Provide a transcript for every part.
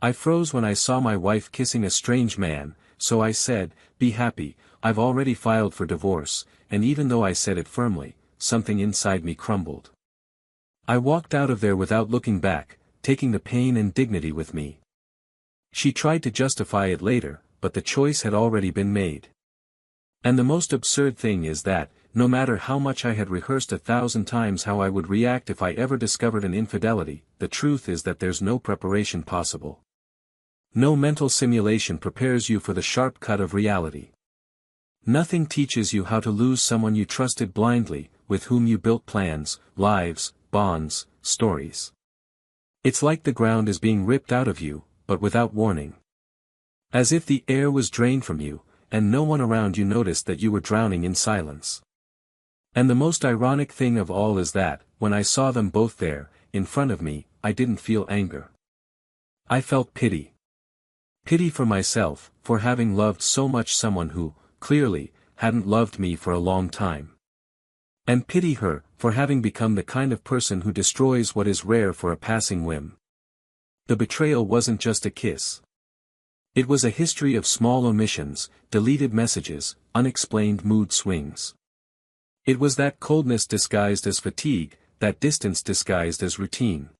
I froze when I saw my wife kissing a strange man, so I said, "Be happy, I've already filed for divorce," and even though I said it firmly, something inside me crumbled. I walked out of there without looking back, taking the pain and dignity with me. She tried to justify it later, but the choice had already been made. And the most absurd thing is that, no matter how much I had rehearsed 1,000 times how I would react if I ever discovered an infidelity, the truth is that there's no preparation possible. No mental simulation prepares you for the sharp cut of reality. Nothing teaches you how to lose someone you trusted blindly, with whom you built plans, lives, bonds, stories. It's like the ground is being ripped out of you, but without warning. As if the air was drained from you, and no one around you noticed that you were drowning in silence. And the most ironic thing of all is that, when I saw them both there, in front of me, I didn't feel anger. I felt pity. Pity for myself, for having loved so much someone who, clearly, hadn't loved me for a long time. And pity her, for having become the kind of person who destroys what is rare for a passing whim. The betrayal wasn't just a kiss. It was a history of small omissions, deleted messages, unexplained mood swings. It was that coldness disguised as fatigue, that distance disguised as routine.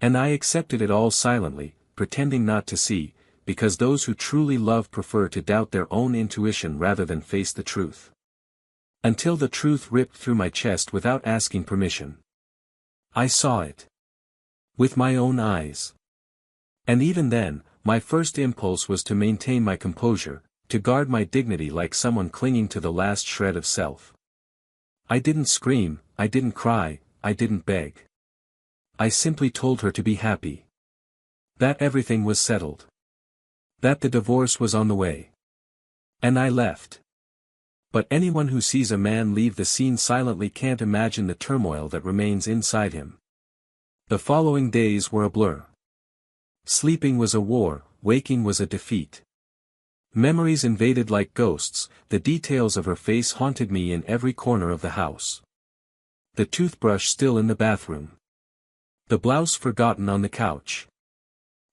And I accepted it all silently, pretending not to see, because those who truly love prefer to doubt their own intuition rather than face the truth. Until the truth ripped through my chest without asking permission. I saw it. With my own eyes. And even then, my first impulse was to maintain my composure, to guard my dignity like someone clinging to the last shred of self. I didn't scream, I didn't cry, I didn't beg. I simply told her to be happy. That everything was settled. That the divorce was on the way. And I left. But anyone who sees a man leave the scene silently can't imagine the turmoil that remains inside him. The following days were a blur. Sleeping was a war, waking was a defeat. Memories invaded like ghosts, the details of her face haunted me in every corner of the house. The toothbrush still in the bathroom. The blouse forgotten on the couch.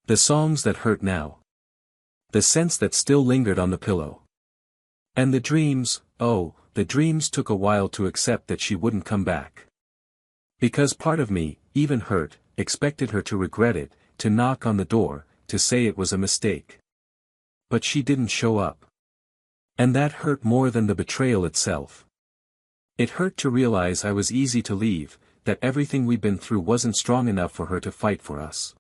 The songs that hurt now. The scents that still lingered on the pillow. And the dreams, oh, the dreams took a while to accept that she wouldn't come back. Because part of me, even hurt, expected her to regret it, to knock on the door, to say it was a mistake. But she didn't show up. And that hurt more than the betrayal itself. It hurt to realize I was easy to leave, that everything we'd been through wasn't strong enough for her to fight for us.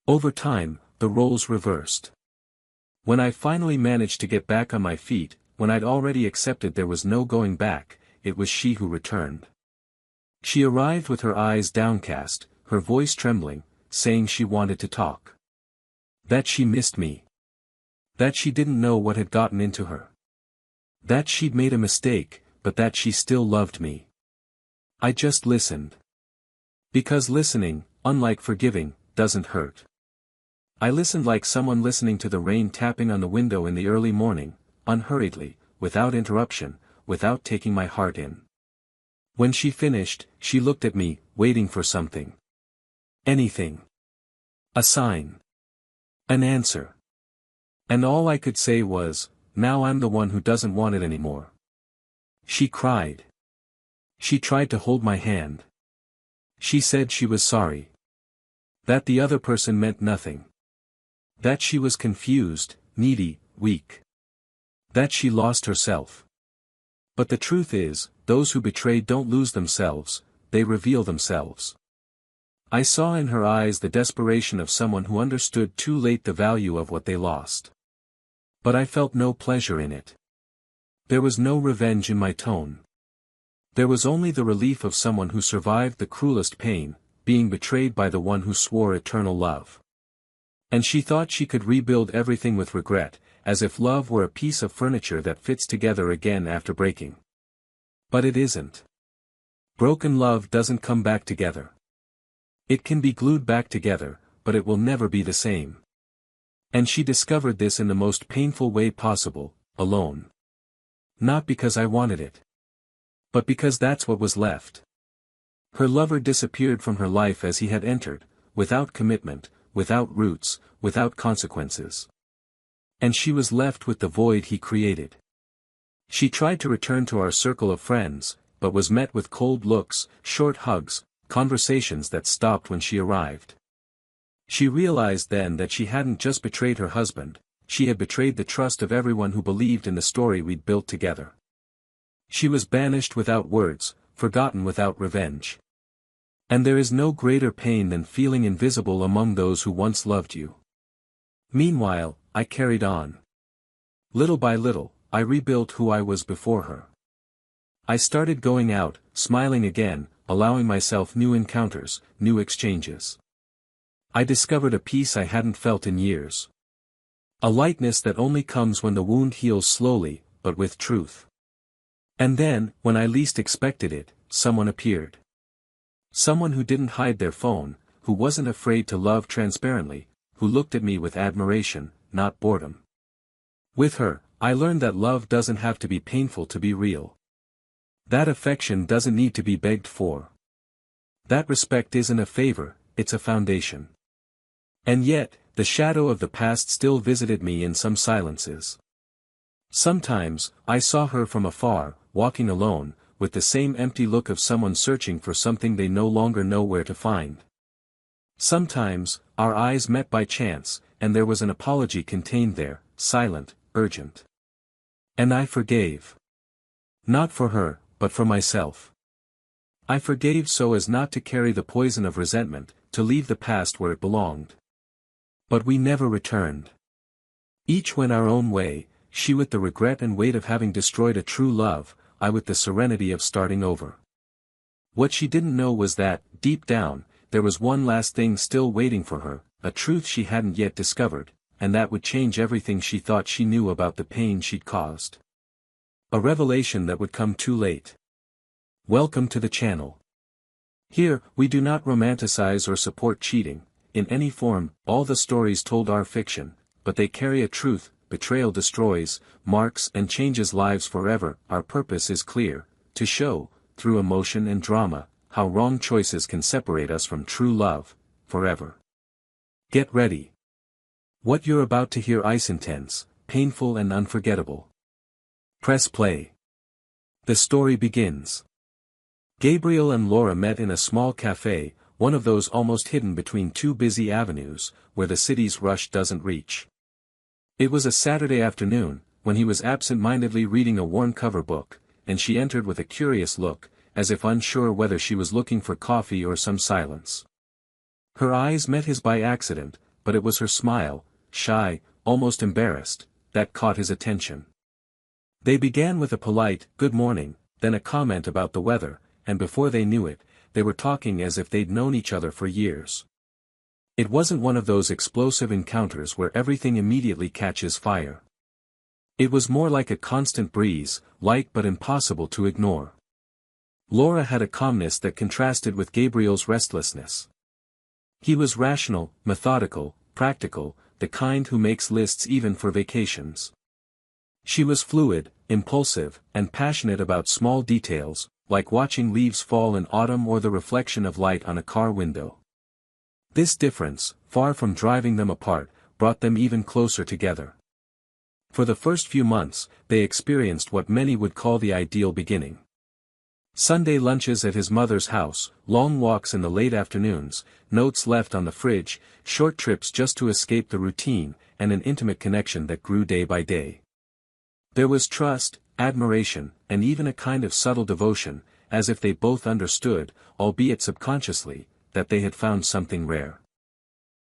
Over time, the roles reversed. When I finally managed to get back on my feet, when I'd already accepted there was no going back, it was she who returned. She arrived with her eyes downcast, her voice trembling, saying she wanted to talk. That she missed me. That she didn't know what had gotten into her. That she'd made a mistake, but that she still loved me. I just listened. Because listening, unlike forgiving, doesn't hurt. I listened like someone listening to the rain tapping on the window in the early morning, unhurriedly, without interruption, without taking my heart in. When she finished, she looked at me, waiting for something. Anything. A sign. An answer. And all I could say was, now I'm the one who doesn't want it anymore. She cried. She tried to hold my hand. She said she was sorry. That the other person meant nothing. That she was confused, needy, weak. That she lost herself. But the truth is, those who betray don't lose themselves, they reveal themselves. I saw in her eyes the desperation of someone who understood too late the value of what they lost. But I felt no pleasure in it. There was no revenge in my tone. There was only the relief of someone who survived the cruelest pain, being betrayed by the one who swore eternal love. And she thought she could rebuild everything with regret, as if love were a piece of furniture that fits together again after breaking. But it isn't. Broken love doesn't come back together. It can be glued back together, but it will never be the same. And she discovered this in the most painful way possible, alone. Not because I wanted it. But because that's what was left. Her lover disappeared from her life as he had entered, without commitment, without roots, without consequences. And she was left with the void he created. She tried to return to our circle of friends, but was met with cold looks, short hugs, conversations that stopped when she arrived. She realized then that she hadn't just betrayed her husband, she had betrayed the trust of everyone who believed in the story we'd built together. She was banished without words, forgotten without revenge. And there is no greater pain than feeling invisible among those who once loved you. Meanwhile, I carried on. Little by little, I rebuilt who I was before her. I started going out, smiling again, allowing myself new encounters, new exchanges. I discovered a peace I hadn't felt in years. A lightness that only comes when the wound heals slowly, but with truth. And then, when I least expected it, someone appeared. Someone who didn't hide their phone, who wasn't afraid to love transparently, who looked at me with admiration, not boredom. With her, I learned that love doesn't have to be painful to be real. That affection doesn't need to be begged for. That respect isn't a favor, it's a foundation. And yet, the shadow of the past still visited me in some silences. Sometimes, I saw her from afar, walking alone, with the same empty look of someone searching for something they no longer know where to find. Sometimes, our eyes met by chance, and there was an apology contained there, silent, urgent. And I forgave. Not for her, but for myself. I forgave so as not to carry the poison of resentment, to leave the past where it belonged. But we never returned. Each went our own way, she with the regret and weight of having destroyed a true love, I with the serenity of starting over. What she didn't know was that, deep down, there was one last thing still waiting for her, a truth she hadn't yet discovered, and that would change everything she thought she knew about the pain she'd caused. A revelation that would come too late. Welcome to the channel. Here, we do not romanticize or support cheating, in any form. All the stories told are fiction, but they carry a truth. Betrayal destroys, marks and changes lives forever. Our purpose is clear, to show, through emotion and drama, how wrong choices can separate us from true love, forever. Get ready. What you're about to hear is intense, painful and unforgettable. Press play. The story begins. Gabriel and Laura met in a small cafe, one of those almost hidden between two busy avenues, where the city's rush doesn't reach. It was a Saturday afternoon, when he was absent-mindedly reading a worn-cover book, and she entered with a curious look, as if unsure whether she was looking for coffee or some silence. Her eyes met his by accident, but it was her smile, shy, almost embarrassed, that caught his attention. They began with a polite, "Good morning," then a comment about the weather, and before they knew it, they were talking as if they'd known each other for years. It wasn't one of those explosive encounters where everything immediately catches fire. It was more like a constant breeze, light but impossible to ignore. Laura had a calmness that contrasted with Gabriel's restlessness. He was rational, methodical, practical, the kind who makes lists even for vacations. She was fluid, impulsive, and passionate about small details, like watching leaves fall in autumn or the reflection of light on a car window. This difference, far from driving them apart, brought them even closer together. For the first few months, they experienced what many would call the ideal beginning. Sunday lunches at his mother's house, long walks in the late afternoons, notes left on the fridge, short trips just to escape the routine, and an intimate connection that grew day by day. There was trust, admiration, and even a kind of subtle devotion, as if they both understood, albeit subconsciously, that they had found something rare.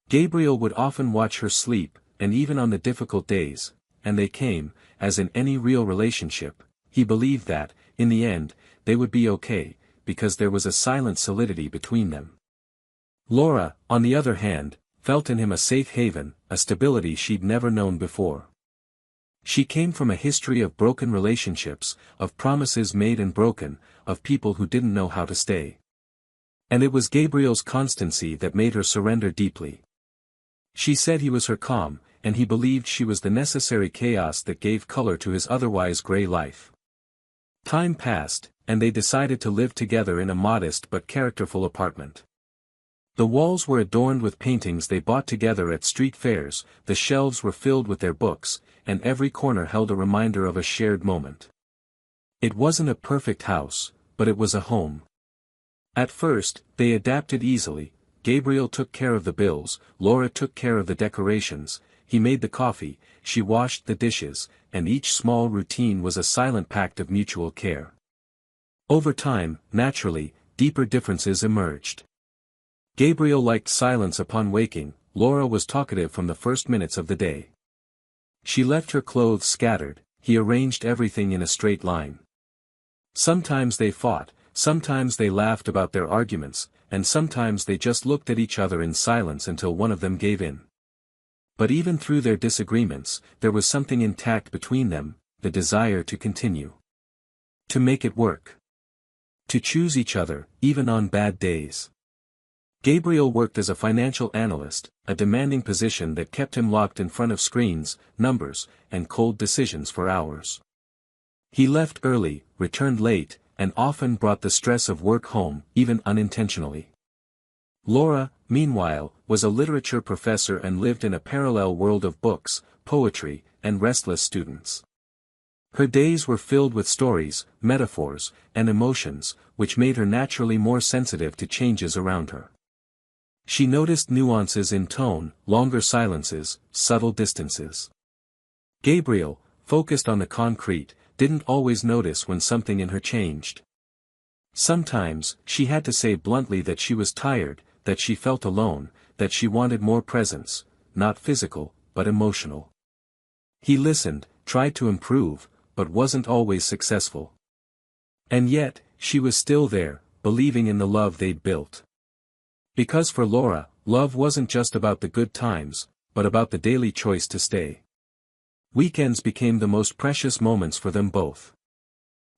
Gabriel would often watch her sleep, and even on the difficult days, and they came, as in any real relationship, he believed that, in the end, they would be okay, because there was a silent solidity between them. Laura, on the other hand, felt in him a safe haven, a stability she'd never known before. She came from a history of broken relationships, of promises made and broken, of people who didn't know how to stay. And it was Gabriel's constancy that made her surrender deeply. She said he was her calm, and he believed she was the necessary chaos that gave color to his otherwise gray life. Time passed, and they decided to live together in a modest but characterful apartment. The walls were adorned with paintings they bought together at street fairs, the shelves were filled with their books, and every corner held a reminder of a shared moment. It wasn't a perfect house, but it was a home. At first, they adapted easily. Gabriel took care of the bills, Laura took care of the decorations, he made the coffee, she washed the dishes, and each small routine was a silent pact of mutual care. Over time, naturally, deeper differences emerged. Gabriel liked silence upon waking, Laura was talkative from the first minutes of the day. She left her clothes scattered, he arranged everything in a straight line. Sometimes they fought, sometimes they laughed about their arguments, and sometimes they just looked at each other in silence until one of them gave in. But even through their disagreements, there was something intact between them, the desire to continue. To make it work. To choose each other, even on bad days. Gabriel worked as a financial analyst, a demanding position that kept him locked in front of screens, numbers, and cold decisions for hours. He left early, returned late, and often brought the stress of work home, even unintentionally. Laura, meanwhile, was a literature professor and lived in a parallel world of books, poetry, and restless students. Her days were filled with stories, metaphors, and emotions, which made her naturally more sensitive to changes around her. She noticed nuances in tone, longer silences, subtle distances. Gabriel, focused on the concrete, didn't always notice when something in her changed. Sometimes, she had to say bluntly that she was tired, that she felt alone, that she wanted more presence, not physical, but emotional. He listened, tried to improve, but wasn't always successful. And yet, she was still there, believing in the love they'd built. Because for Laura, love wasn't just about the good times, but about the daily choice to stay. Weekends became the most precious moments for them both.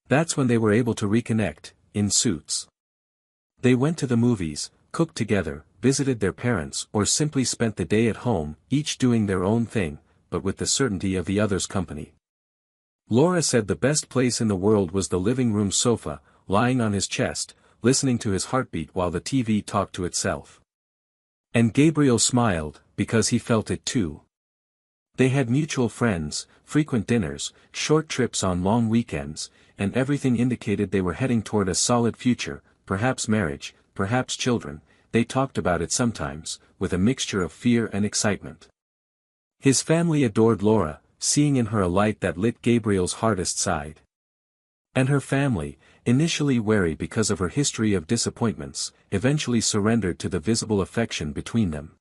That's when they were able to reconnect, in suits. They went to the movies, cooked together, visited their parents, or simply spent the day at home, each doing their own thing, but with the certainty of the other's company. Laura said the best place in the world was the living room sofa, lying on his chest, listening to his heartbeat while the TV talked to itself. And Gabriel smiled, because he felt it too. They had mutual friends, frequent dinners, short trips on long weekends, and everything indicated they were heading toward a solid future, perhaps marriage, perhaps children. They talked about it sometimes, with a mixture of fear and excitement. His family adored Laura, seeing in her a light that lit Gabriel's hardest side. And her family, initially wary because of her history of disappointments, eventually surrendered to the visible affection between them.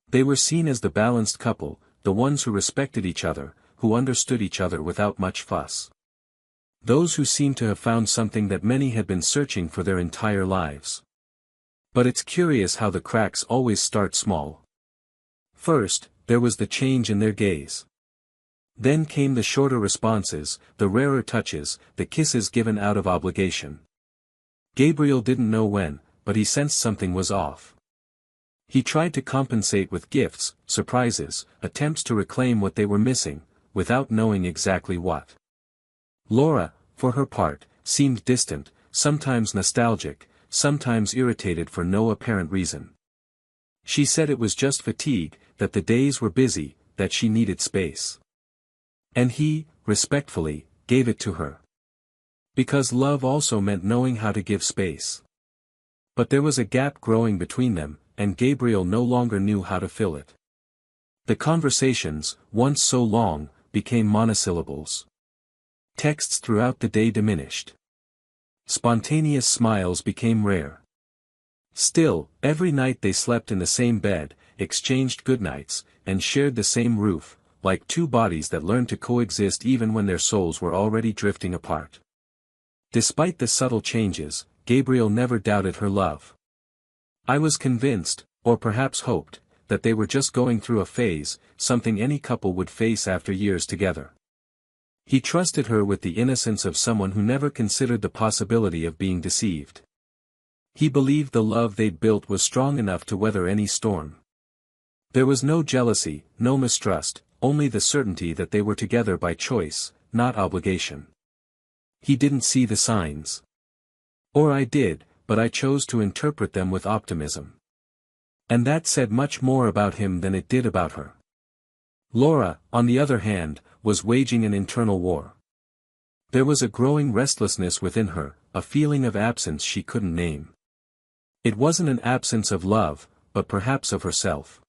They were seen as the balanced couple, the ones who respected each other, who understood each other without much fuss. Those who seemed to have found something that many had been searching for their entire lives. But it's curious how the cracks always start small. First, there was the change in their gaze. Then came the shorter responses, the rarer touches, the kisses given out of obligation. Gabriel didn't know when, but he sensed something was off. He tried to compensate with gifts, surprises, attempts to reclaim what they were missing, without knowing exactly what. Laura, for her part, seemed distant, sometimes nostalgic, sometimes irritated for no apparent reason. She said it was just fatigue, that the days were busy, that she needed space. And he, respectfully, gave it to her. Because love also meant knowing how to give space. But there was a gap growing between them, and Gabriel no longer knew how to fill it. The conversations, once so long, became monosyllables. Texts throughout the day diminished. Spontaneous smiles became rare. Still, every night they slept in the same bed, exchanged goodnights, and shared the same roof, like two bodies that learned to coexist even when their souls were already drifting apart. Despite the subtle changes, Gabriel never doubted her love. I was convinced, or perhaps hoped, that they were just going through a phase, something any couple would face after years together. He trusted her with the innocence of someone who never considered the possibility of being deceived. He believed the love they'd built was strong enough to weather any storm. There was no jealousy, no mistrust, only the certainty that they were together by choice, not obligation. He didn't see the signs. Or I did, but I chose to interpret them with optimism. And that said much more about him than it did about her. Laura, on the other hand, was waging an internal war. There was a growing restlessness within her, a feeling of absence she couldn't name. It wasn't an absence of love, but perhaps of herself.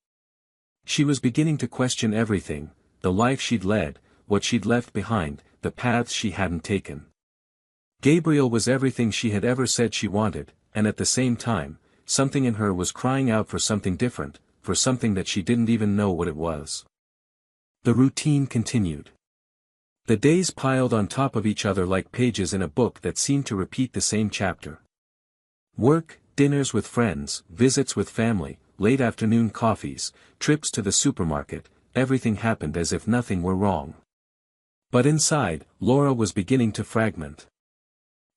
She was beginning to question everything, the life she'd led, what she'd left behind, the paths she hadn't taken. Gabriel was everything she had ever said she wanted, and at the same time, something in her was crying out for something different, for something that she didn't even know what it was. The routine continued. The days piled on top of each other like pages in a book that seemed to repeat the same chapter. Work, dinners with friends, visits with family, late afternoon coffees, trips to the supermarket, everything happened as if nothing were wrong. But inside, Laura was beginning to fragment.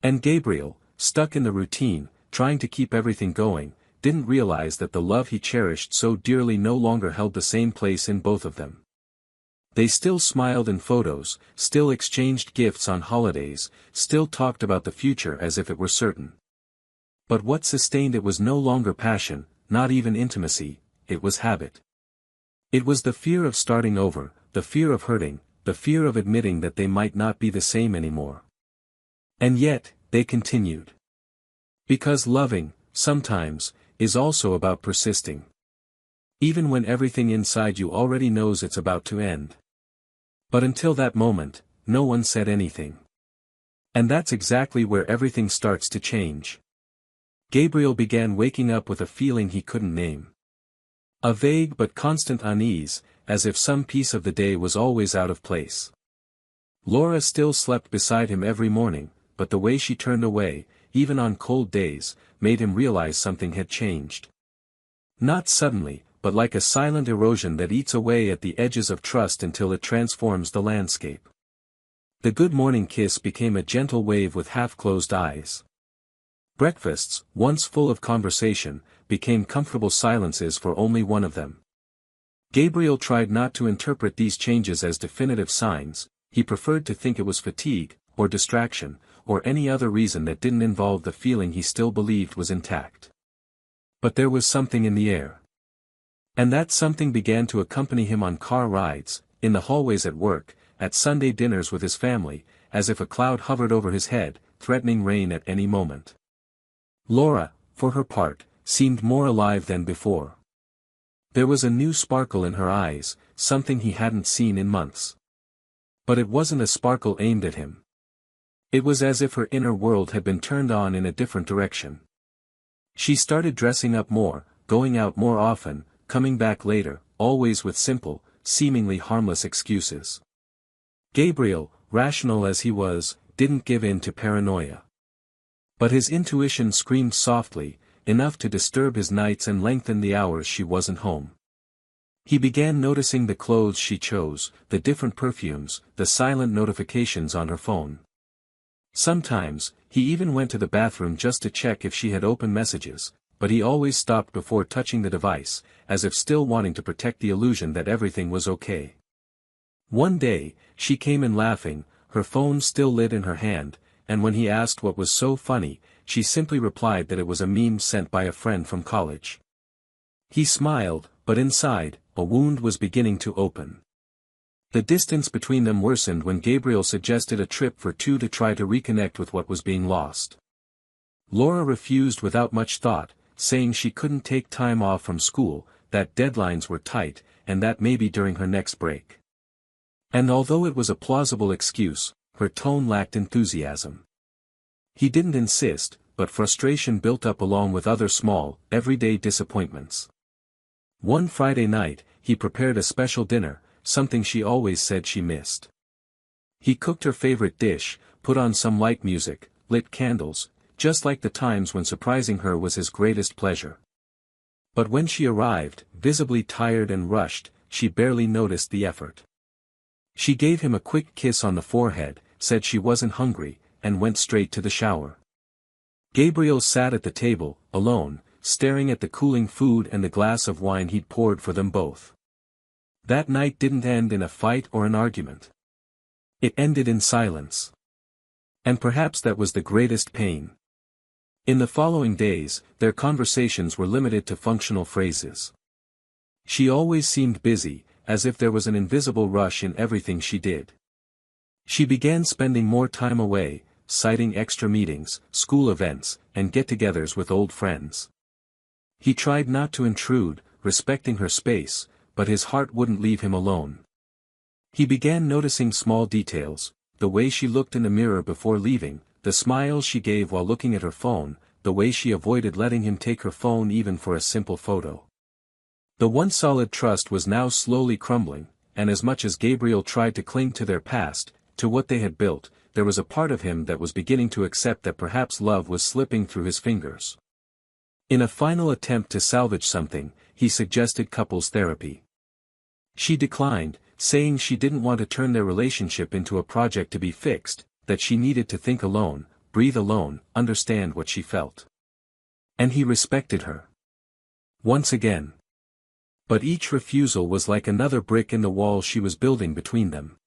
And Gabriel, stuck in the routine, trying to keep everything going, didn't realize that the love he cherished so dearly no longer held the same place in both of them. They still smiled in photos, still exchanged gifts on holidays, still talked about the future as if it were certain. But what sustained it was no longer passion, not even intimacy, it was habit. It was the fear of starting over, the fear of hurting, the fear of admitting that they might not be the same anymore. And yet, they continued. Because loving, sometimes, is also about persisting. Even when everything inside you already knows it's about to end. But until that moment, no one said anything. And that's exactly where everything starts to change. Gabriel began waking up with a feeling he couldn't name. A vague but constant unease, as if some piece of the day was always out of place. Laura still slept beside him every morning, but the way she turned away, even on cold days, made him realize something had changed. Not suddenly, but like a silent erosion that eats away at the edges of trust until it transforms the landscape. The good morning kiss became a gentle wave with half-closed eyes. Breakfasts, once full of conversation, became comfortable silences for only one of them. Gabriel tried not to interpret these changes as definitive signs, he preferred to think it was fatigue, or distraction, or any other reason that didn't involve the feeling he still believed was intact. But there was something in the air. And that something began to accompany him on car rides, in the hallways at work, at Sunday dinners with his family, as if a cloud hovered over his head, threatening rain at any moment. Laura, for her part, seemed more alive than before. There was a new sparkle in her eyes, something he hadn't seen in months. But it wasn't a sparkle aimed at him. It was as if her inner world had been turned on in a different direction. She started dressing up more, going out more often, coming back later, always with simple, seemingly harmless excuses. Gabriel, rational as he was, didn't give in to paranoia. But his intuition screamed softly, enough to disturb his nights and lengthen the hours she wasn't home. He began noticing the clothes she chose, the different perfumes, the silent notifications on her phone. Sometimes, he even went to the bathroom just to check if she had open messages, but he always stopped before touching the device, as if still wanting to protect the illusion that everything was okay. One day, she came in laughing, her phone still lit in her hand, and when he asked what was so funny, she simply replied that it was a meme sent by a friend from college. He smiled, but inside, a wound was beginning to open. The distance between them worsened when Gabriel suggested a trip for two to try to reconnect with what was being lost. Laura refused without much thought, saying she couldn't take time off from school, that deadlines were tight, and that maybe during her next break. And although it was a plausible excuse, her tone lacked enthusiasm. He didn't insist, but frustration built up along with other small, everyday disappointments. One Friday night, he prepared a special dinner, something she always said she missed. He cooked her favorite dish, put on some light music, lit candles, just like the times when surprising her was his greatest pleasure. But when she arrived, visibly tired and rushed, she barely noticed the effort. She gave him a quick kiss on the forehead, said she wasn't hungry, and went straight to the shower. Gabriel sat at the table, alone, staring at the cooling food and the glass of wine he'd poured for them both. That night didn't end in a fight or an argument. It ended in silence. And perhaps that was the greatest pain. In the following days, their conversations were limited to functional phrases. She always seemed busy, as if there was an invisible rush in everything she did. She began spending more time away, citing extra meetings, school events, and get-togethers with old friends. He tried not to intrude, respecting her space, but his heart wouldn't leave him alone. He began noticing small details, the way she looked in the mirror before leaving, the smiles she gave while looking at her phone, the way she avoided letting him take her phone even for a simple photo. The once solid trust was now slowly crumbling, and as much as Gabriel tried to cling to their past, to what they had built, there was a part of him that was beginning to accept that perhaps love was slipping through his fingers. In a final attempt to salvage something, he suggested couples therapy. She declined, saying she didn't want to turn their relationship into a project to be fixed, that she needed to think alone, breathe alone, understand what she felt. And he respected her. Once again. But each refusal was like another brick in the wall she was building between them.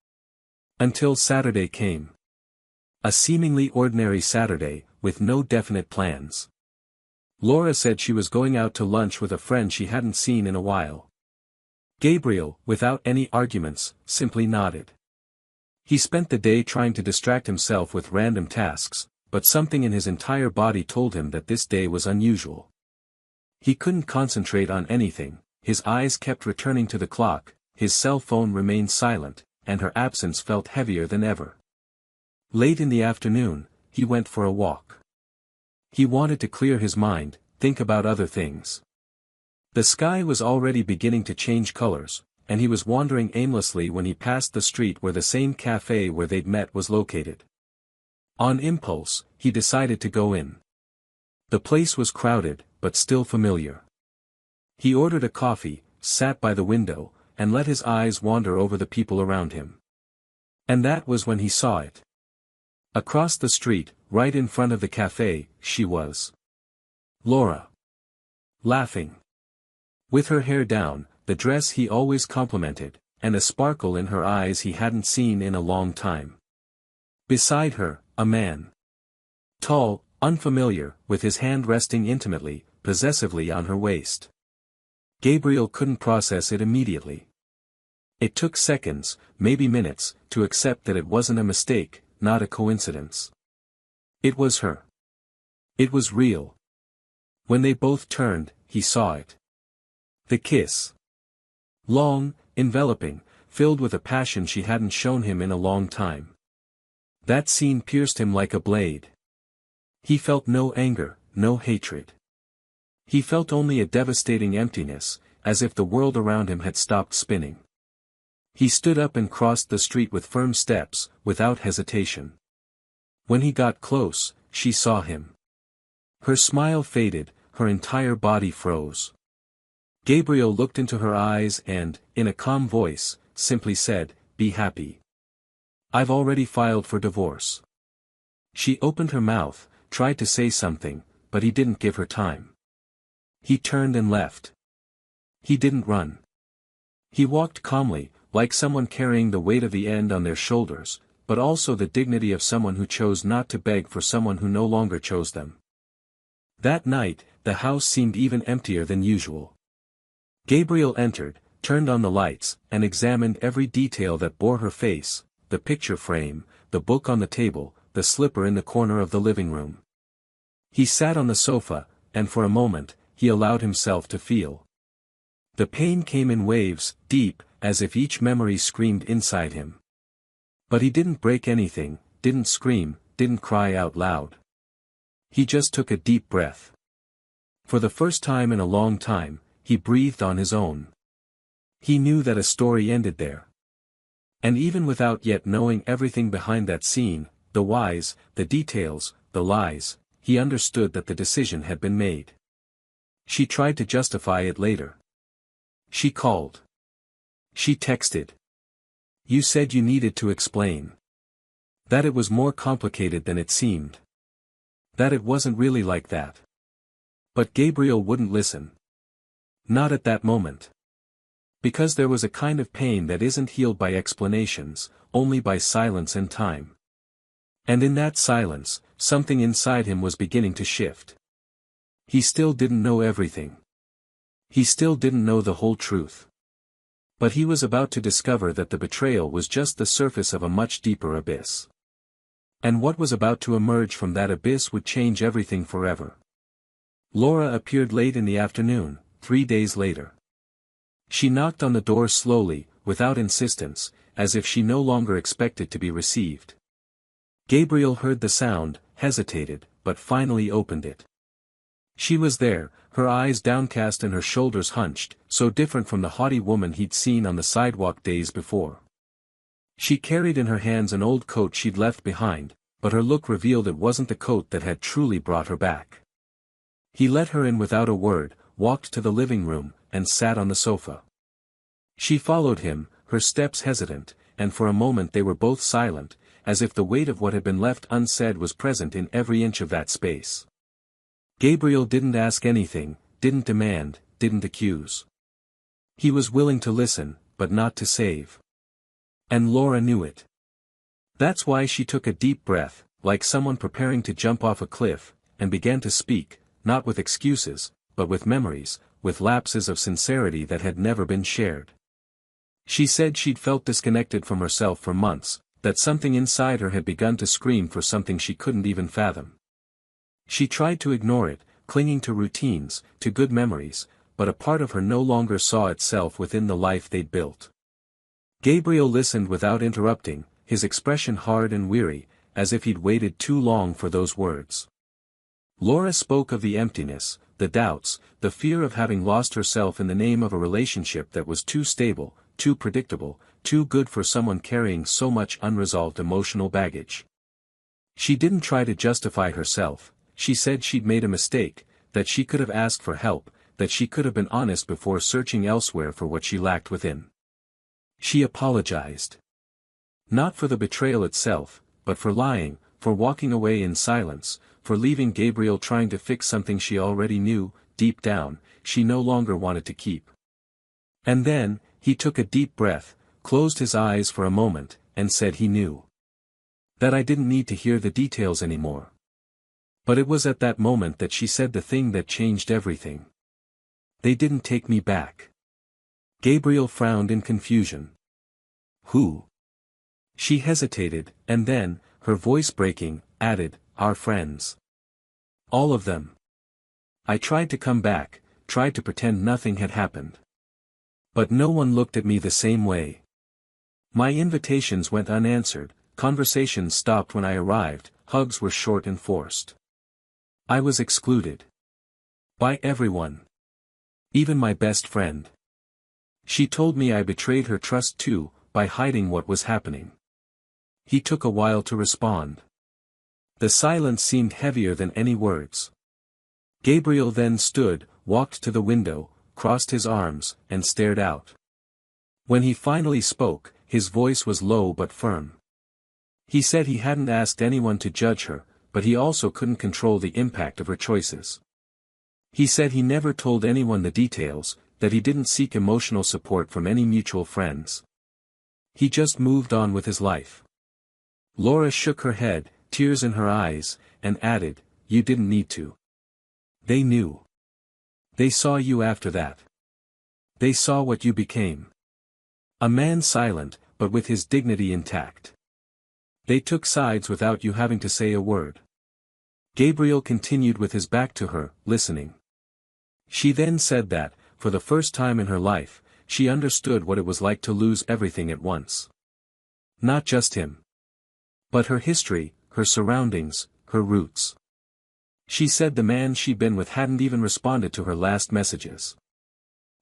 Until Saturday came. A seemingly ordinary Saturday, with no definite plans. Laura said she was going out to lunch with a friend she hadn't seen in a while. Gabriel, without any arguments, simply nodded. He spent the day trying to distract himself with random tasks, but something in his entire body told him that this day was unusual. He couldn't concentrate on anything, his eyes kept returning to the clock, his cell phone remained silent, and her absence felt heavier than ever. Late in the afternoon, he went for a walk. He wanted to clear his mind, think about other things. The sky was already beginning to change colors, and he was wandering aimlessly when he passed the street where the same cafe where they'd met was located. On impulse, he decided to go in. The place was crowded, but still familiar. He ordered a coffee, sat by the window, and let his eyes wander over the people around him. And that was when he saw it. Across the street, right in front of the cafe, she was. Laura. Laughing. With her hair down, the dress he always complimented, and a sparkle in her eyes he hadn't seen in a long time. Beside her, a man. Tall, unfamiliar, with his hand resting intimately, possessively on her waist. Gabriel couldn't process it immediately. It took seconds, maybe minutes, to accept that it wasn't a mistake, not a coincidence. It was her. It was real. When they both turned, he saw it. The kiss. Long, enveloping, filled with a passion she hadn't shown him in a long time. That scene pierced him like a blade. He felt no anger, no hatred. He felt only a devastating emptiness, as if the world around him had stopped spinning. He stood up and crossed the street with firm steps, without hesitation. When he got close, she saw him. Her smile faded, her entire body froze. Gabriel looked into her eyes and, in a calm voice, simply said, "Be happy. I've already filed for divorce." She opened her mouth, tried to say something, but he didn't give her time. He turned and left. He didn't run. He walked calmly, like someone carrying the weight of the end on their shoulders, but also the dignity of someone who chose not to beg for someone who no longer chose them. That night, the house seemed even emptier than usual. Gabriel entered, turned on the lights, and examined every detail that bore her face, the picture frame, the book on the table, the slipper in the corner of the living room. He sat on the sofa, and for a moment, he allowed himself to feel. The pain came in waves, deep, as if each memory screamed inside him. But he didn't break anything, didn't scream, didn't cry out loud. He just took a deep breath. For the first time in a long time, he breathed on his own. He knew that a story ended there. And even without yet knowing everything behind that scene, the whys, the details, the lies, he understood that the decision had been made. She tried to justify it later. She called. She texted. You said you needed to explain. That it was more complicated than it seemed. That it wasn't really like that. But Gabriel wouldn't listen. Not at that moment. Because there was a kind of pain that isn't healed by explanations, only by silence and time. And in that silence, something inside him was beginning to shift. He still didn't know everything. He still didn't know the whole truth. But he was about to discover that the betrayal was just the surface of a much deeper abyss. And what was about to emerge from that abyss would change everything forever. Laura appeared late in the afternoon, 3 days later. She knocked on the door slowly, without insistence, as if she no longer expected to be received. Gabriel heard the sound, hesitated, but finally opened it. She was there, her eyes downcast and her shoulders hunched, so different from the haughty woman he'd seen on the sidewalk days before. She carried in her hands an old coat she'd left behind, but her look revealed it wasn't the coat that had truly brought her back. He let her in without a word, walked to the living room, and sat on the sofa. She followed him, her steps hesitant, and for a moment they were both silent, as if the weight of what had been left unsaid was present in every inch of that space. Gabriel didn't ask anything, didn't demand, didn't accuse. He was willing to listen, but not to save. And Laura knew it. That's why she took a deep breath, like someone preparing to jump off a cliff, and began to speak, not with excuses, but with memories, with lapses of sincerity that had never been shared. She said she'd felt disconnected from herself for months, that something inside her had begun to scream for something she couldn't even fathom. She tried to ignore it, clinging to routines, to good memories, but a part of her no longer saw itself within the life they'd built. Gabriel listened without interrupting, his expression hard and weary, as if he'd waited too long for those words. Laura spoke of the emptiness, the doubts, the fear of having lost herself in the name of a relationship that was too stable, too predictable, too good for someone carrying so much unresolved emotional baggage. She didn't try to justify herself. She said she'd made a mistake, that she could have asked for help, that she could have been honest before searching elsewhere for what she lacked within. She apologized. Not for the betrayal itself, but for lying, for walking away in silence, for leaving Gabriel trying to fix something she already knew, deep down, she no longer wanted to keep. And then, he took a deep breath, closed his eyes for a moment, and said he knew. That I didn't need to hear the details anymore. But it was at that moment that she said the thing that changed everything. They didn't take me back. Gabriel frowned in confusion. Who? She hesitated, and then, her voice breaking, added, our friends. All of them. I tried to come back, tried to pretend nothing had happened. But no one looked at me the same way. My invitations went unanswered, conversations stopped when I arrived, hugs were short and forced. I was excluded. By everyone. Even my best friend. She told me I betrayed her trust too, by hiding what was happening. He took a while to respond. The silence seemed heavier than any words. Gabriel then stood, walked to the window, crossed his arms, and stared out. When he finally spoke, his voice was low but firm. He said he hadn't asked anyone to judge her, but he also couldn't control the impact of her choices. He said he never told anyone the details, that he didn't seek emotional support from any mutual friends. He just moved on with his life. Laura shook her head, tears in her eyes, and added, you didn't need to. They knew. They saw you after that. They saw what you became. A man silent, but with his dignity intact. They took sides without you having to say a word. Gabriel continued with his back to her, listening. She then said that, for the first time in her life, she understood what it was like to lose everything at once. Not just him. But her history, her surroundings, her roots. She said the man she'd been with hadn't even responded to her last messages.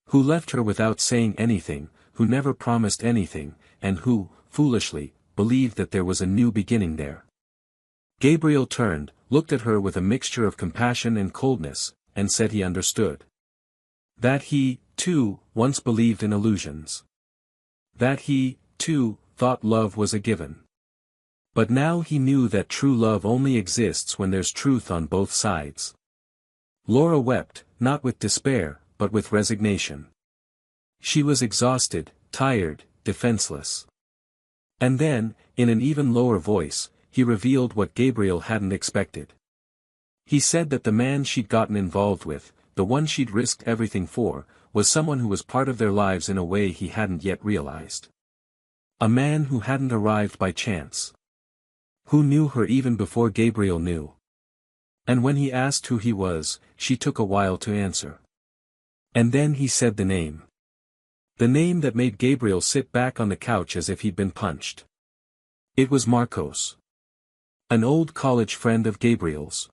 Who left her without saying anything, who never promised anything, and who, foolishly, believed that there was a new beginning there. Gabriel turned, looked at her with a mixture of compassion and coldness, and said he understood. That he, too, once believed in illusions. That he, too, thought love was a given. But now he knew that true love only exists when there's truth on both sides. Laura wept, not with despair, but with resignation. She was exhausted, tired, defenseless. And then, in an even lower voice, he revealed what Gabriel hadn't expected. He said that the man she'd gotten involved with, the one she'd risked everything for, was someone who was part of their lives in a way he hadn't yet realized. A man who hadn't arrived by chance. Who knew her even before Gabriel knew. And when he asked who he was, she took a while to answer. And then he said the name. The name that made Gabriel sit back on the couch as if he'd been punched. It was Marcos. An old college friend of Gabriel's.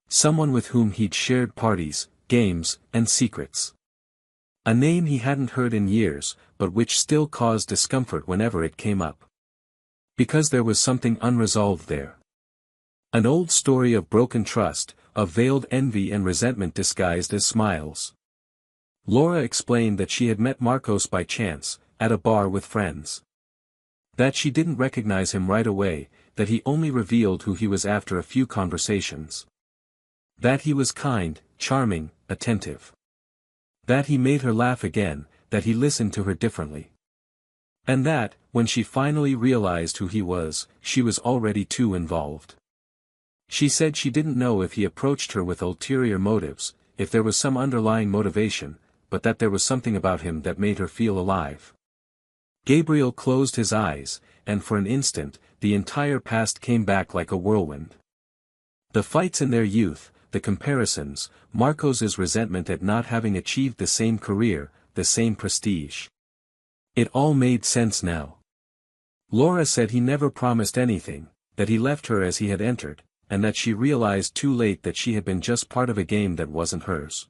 Someone with whom he'd shared parties, games, and secrets. A name he hadn't heard in years, but which still caused discomfort whenever it came up. Because there was something unresolved there. An old story of broken trust, of veiled envy and resentment disguised as smiles. Laura explained that she had met Marcos by chance, at a bar with friends. That she didn't recognize him right away, that he only revealed who he was after a few conversations. That he was kind, charming, attentive. That he made her laugh again, that he listened to her differently. And that, when she finally realized who he was, she was already too involved. She said she didn't know if he approached her with ulterior motives, if there was some underlying motivation, but that there was something about him that made her feel alive. Gabriel closed his eyes, and for an instant, the entire past came back like a whirlwind. The fights in their youth, the comparisons, Marcos's resentment at not having achieved the same career, the same prestige. It all made sense now. Laura said he never promised anything, that he left her as he had entered, and that she realized too late that she had been just part of a game that wasn't hers.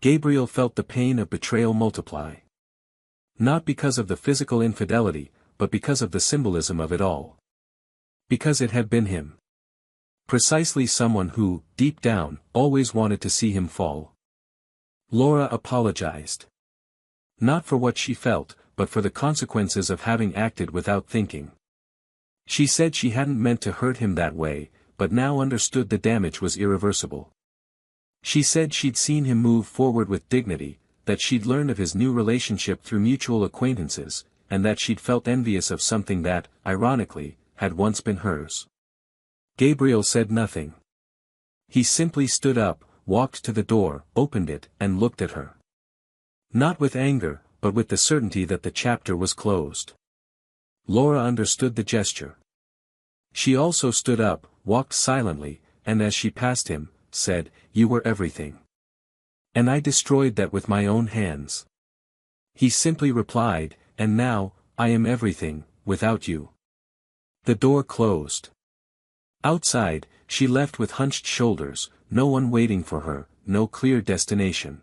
Gabriel felt the pain of betrayal multiply. Not because of the physical infidelity, but because of the symbolism of it all. Because it had been him. Precisely someone who, deep down, always wanted to see him fall. Laura apologized. Not for what she felt, but for the consequences of having acted without thinking. She said she hadn't meant to hurt him that way, but now understood the damage was irreversible. She said she'd seen him move forward with dignity, that she'd learned of his new relationship through mutual acquaintances, and that she'd felt envious of something that, ironically, had once been hers. Gabriel said nothing. He simply stood up, walked to the door, opened it, and looked at her. Not with anger, but with the certainty that the chapter was closed. Laura understood the gesture. She also stood up, walked silently, and as she passed him, said, "You were everything. And I destroyed that with my own hands." He simply replied, "And now, I am everything, without you." The door closed. Outside, she left with hunched shoulders, no one waiting for her, no clear destination.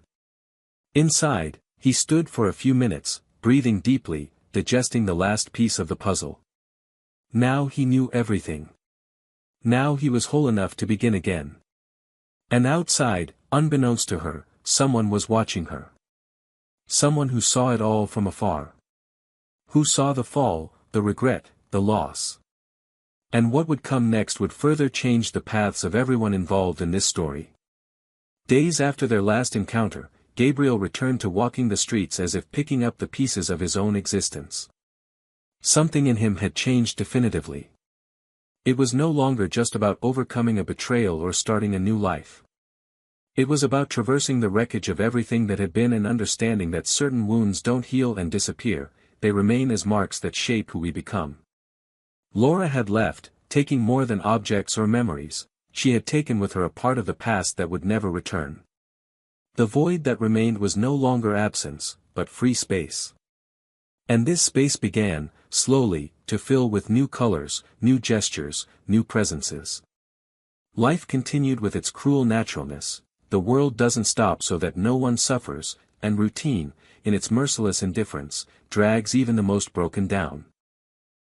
Inside, he stood for a few minutes, breathing deeply, digesting the last piece of the puzzle. Now he knew everything. Now he was whole enough to begin again. And outside, unbeknownst to her, someone was watching her. Someone who saw it all from afar. Who saw the fall, the regret, the loss. And what would come next would further change the paths of everyone involved in this story. Days after their last encounter, Gabriel returned to walking the streets as if picking up the pieces of his own existence. Something in him had changed definitively. It was no longer just about overcoming a betrayal or starting a new life. It was about traversing the wreckage of everything that had been and understanding that certain wounds don't heal and disappear, they remain as marks that shape who we become. Laura had left, taking more than objects or memories, she had taken with her a part of the past that would never return. The void that remained was no longer absence, but free space. And this space began, slowly, to fill with new colors, new gestures, new presences. Life continued with its cruel naturalness, the world doesn't stop so that no one suffers, and routine, in its merciless indifference, drags even the most broken down.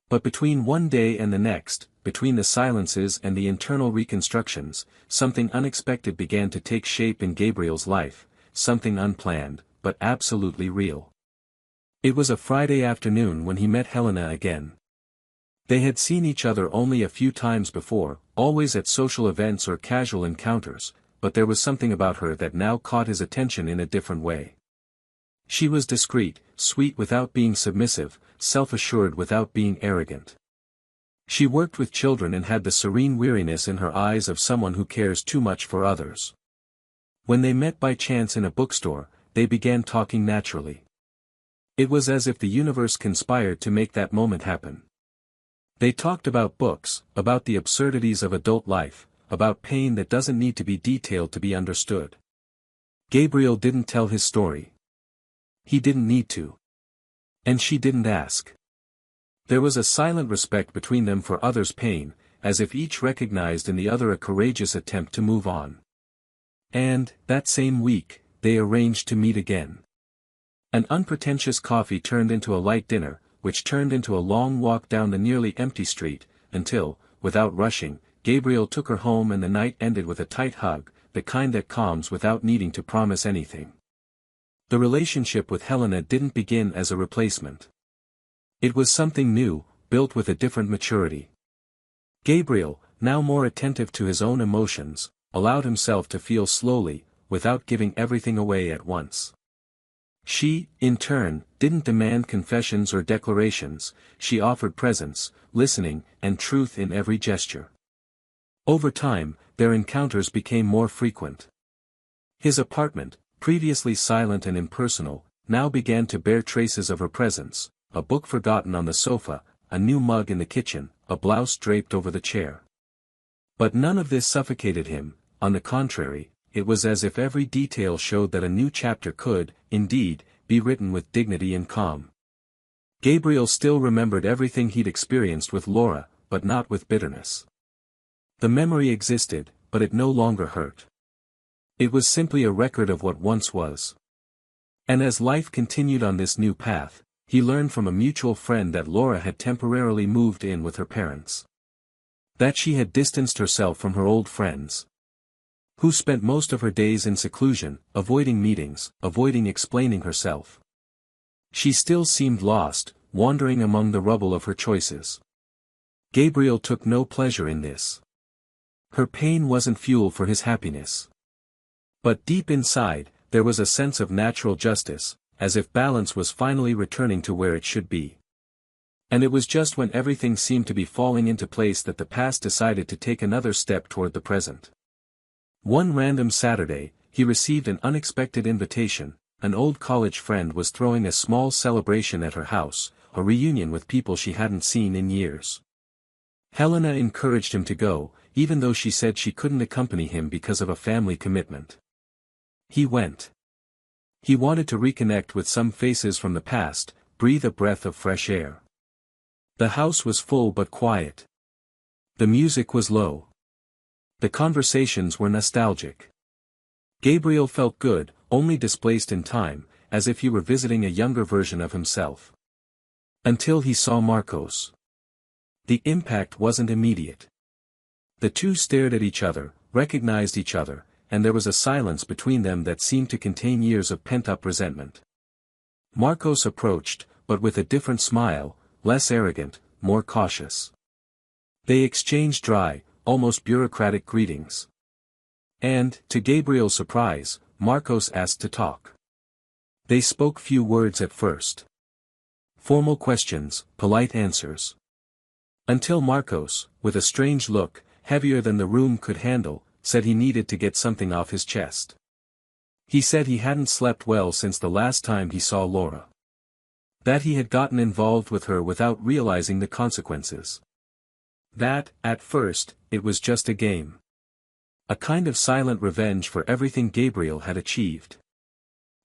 But between one day and the next, between the silences and the internal reconstructions, something unexpected began to take shape in Gabriel's life, something unplanned, but absolutely real. It was a Friday afternoon when he met Helena again. They had seen each other only a few times before, always at social events or casual encounters, but there was something about her that now caught his attention in a different way. She was discreet, sweet without being submissive, self-assured without being arrogant. She worked with children and had the serene weariness in her eyes of someone who cares too much for others. When they met by chance in a bookstore, they began talking naturally. It was as if the universe conspired to make that moment happen. They talked about books, about the absurdities of adult life, about pain that doesn't need to be detailed to be understood. Gabriel didn't tell his story. He didn't need to. And she didn't ask. There was a silent respect between them for others' pain, as if each recognized in the other a courageous attempt to move on. And, that same week, they arranged to meet again. An unpretentious coffee turned into a light dinner, which turned into a long walk down the nearly empty street, until, without rushing, Gabriel took her home and the night ended with a tight hug, the kind that calms without needing to promise anything. The relationship with Helena didn't begin as a replacement. It was something new, built with a different maturity. Gabriel, now more attentive to his own emotions, allowed himself to feel slowly, without giving everything away at once. She, in turn, didn't demand confessions or declarations, she offered presence, listening, and truth in every gesture. Over time, their encounters became more frequent. His apartment, previously silent and impersonal, now began to bear traces of her presence, a book forgotten on the sofa, a new mug in the kitchen, a blouse draped over the chair. But none of this suffocated him, on the contrary, it was as if every detail showed that a new chapter could, indeed, be written with dignity and calm. Gabriel still remembered everything he'd experienced with Laura, but not with bitterness. The memory existed, but it no longer hurt. It was simply a record of what once was. And as life continued on this new path, he learned from a mutual friend that Laura had temporarily moved in with her parents. That she had distanced herself from her old friends, who spent most of her days in seclusion, avoiding meetings, avoiding explaining herself. She still seemed lost, wandering among the rubble of her choices. Gabriel took no pleasure in this. Her pain wasn't fuel for his happiness. But deep inside, there was a sense of natural justice, as if balance was finally returning to where it should be. And it was just when everything seemed to be falling into place that the past decided to take another step toward the present. One random Saturday, he received an unexpected invitation. An old college friend was throwing a small celebration at her house, a reunion with people she hadn't seen in years. Helena encouraged him to go, even though she said she couldn't accompany him because of a family commitment. He went. He wanted to reconnect with some faces from the past, breathe a breath of fresh air. The house was full but quiet. The music was low. The conversations were nostalgic. Gabriel felt good, only displaced in time, as if he were visiting a younger version of himself. Until he saw Marcos. The impact wasn't immediate. The two stared at each other, recognized each other, and there was a silence between them that seemed to contain years of pent-up resentment. Marcos approached, but with a different smile, less arrogant, more cautious. They exchanged dry, almost bureaucratic greetings. And, to Gabriel's surprise, Marcos asked to talk. They spoke few words at first. Formal questions, polite answers. Until Marcos, with a strange look, heavier than the room could handle, said he needed to get something off his chest. He said he hadn't slept well since the last time he saw Laura. That he had gotten involved with her without realizing the consequences. That, at first, it was just a game. A kind of silent revenge for everything Gabriel had achieved.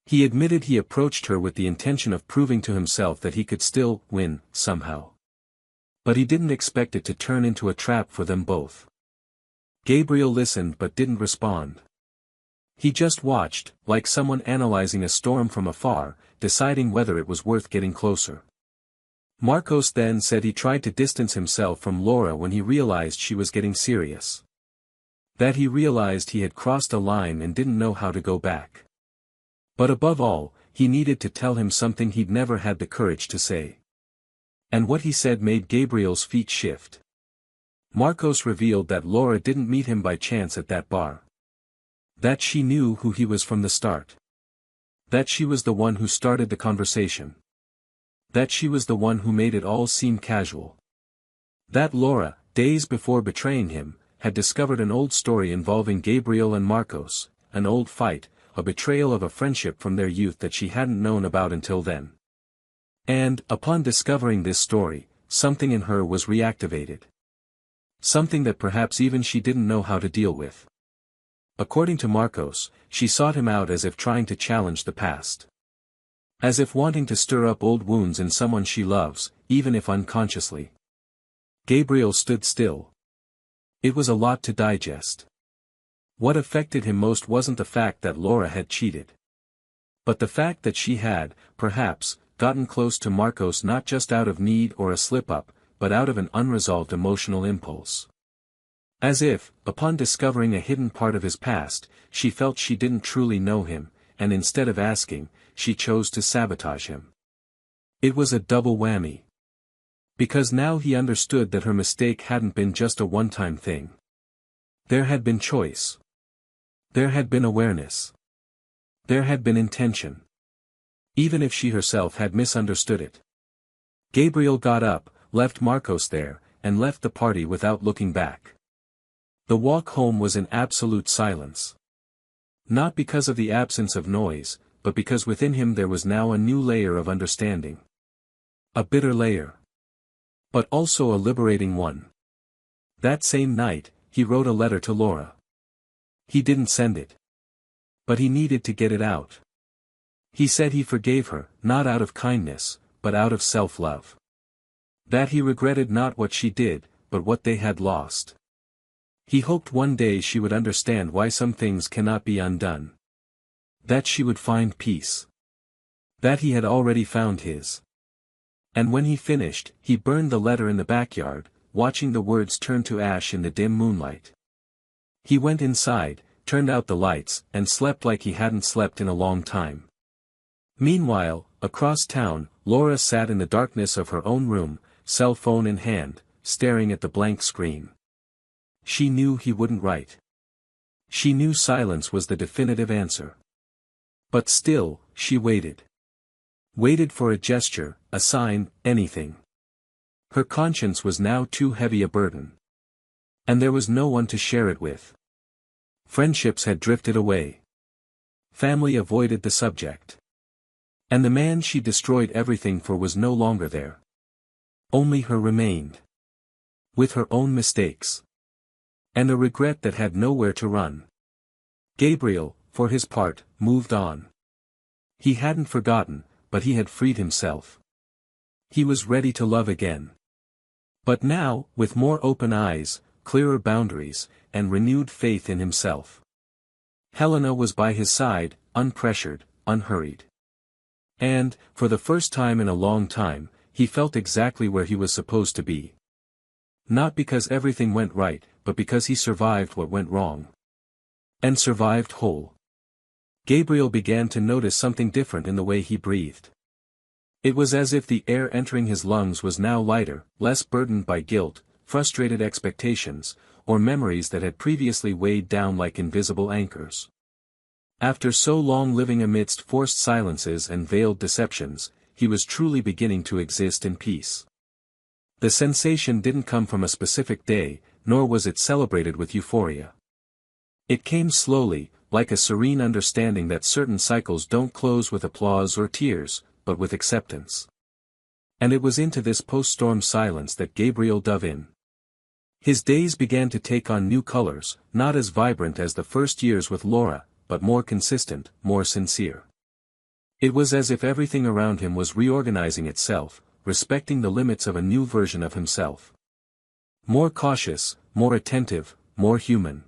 He admitted he approached her with the intention of proving to himself that he could still win, somehow. But he didn't expect it to turn into a trap for them both. Gabriel listened but didn't respond. He just watched, like someone analyzing a storm from afar, deciding whether it was worth getting closer. Marcos then said he tried to distance himself from Laura when he realized she was getting serious. That he realized he had crossed a line and didn't know how to go back. But above all, he needed to tell him something he'd never had the courage to say. And what he said made Gabriel's feet shift. Marcos revealed that Laura didn't meet him by chance at that bar. That she knew who he was from the start. That she was the one who started the conversation. That she was the one who made it all seem casual. That Laura, days before betraying him, had discovered an old story involving Gabriel and Marcos, an old fight, a betrayal of a friendship from their youth that she hadn't known about until then. And, upon discovering this story, something in her was reactivated. Something that perhaps even she didn't know how to deal with. According to Marcos, she sought him out as if trying to challenge the past. As if wanting to stir up old wounds in someone she loves, even if unconsciously. Gabriel stood still. It was a lot to digest. What affected him most wasn't the fact that Laura had cheated. But the fact that she had, perhaps, gotten close to Marcos not just out of need or a slip-up, but out of an unresolved emotional impulse. As if, upon discovering a hidden part of his past, she felt she didn't truly know him, and instead of asking, she chose to sabotage him. It was a double whammy. Because now he understood that her mistake hadn't been just a one-time thing. There had been choice. There had been awareness. There had been intention. Even if she herself had misunderstood it. Gabriel got up, left Marcos there, and left the party without looking back. The walk home was in absolute silence. Not because of the absence of noise, but because within him there was now a new layer of understanding. A bitter layer. But also a liberating one. That same night, he wrote a letter to Laura. He didn't send it. But he needed to get it out. He said he forgave her, not out of kindness, but out of self-love. That he regretted not what she did, but what they had lost. He hoped one day she would understand why some things cannot be undone. That she would find peace. That he had already found his. And when he finished, he burned the letter in the backyard, watching the words turn to ash in the dim moonlight. He went inside, turned out the lights, and slept like he hadn't slept in a long time. Meanwhile, across town, Laura sat in the darkness of her own room, cell phone in hand, staring at the blank screen. She knew he wouldn't write. She knew silence was the definitive answer. But still, she waited. Waited for a gesture, a sign, anything. Her conscience was now too heavy a burden. And there was no one to share it with. Friendships had drifted away. Family avoided the subject. And the man she destroyed everything for was no longer there. Only her remained. With her own mistakes. And a regret that had nowhere to run. Gabriel, for his part, moved on. He hadn't forgotten, but he had freed himself. He was ready to love again. But now, with more open eyes, clearer boundaries, and renewed faith in himself. Helena was by his side, unpressured, unhurried. And, for the first time in a long time, he felt exactly where he was supposed to be. Not because everything went right, but because he survived what went wrong. And survived whole. Gabriel began to notice something different in the way he breathed. It was as if the air entering his lungs was now lighter, less burdened by guilt, frustrated expectations, or memories that had previously weighed down like invisible anchors. After so long living amidst forced silences and veiled deceptions, he was truly beginning to exist in peace. The sensation didn't come from a specific day, nor was it celebrated with euphoria. It came slowly, like a serene understanding that certain cycles don't close with applause or tears, but with acceptance. And it was into this post-storm silence that Gabriel dove in. His days began to take on new colors, not as vibrant as the first years with Laura, but more consistent, more sincere. It was as if everything around him was reorganizing itself, respecting the limits of a new version of himself. More cautious, more attentive, more human.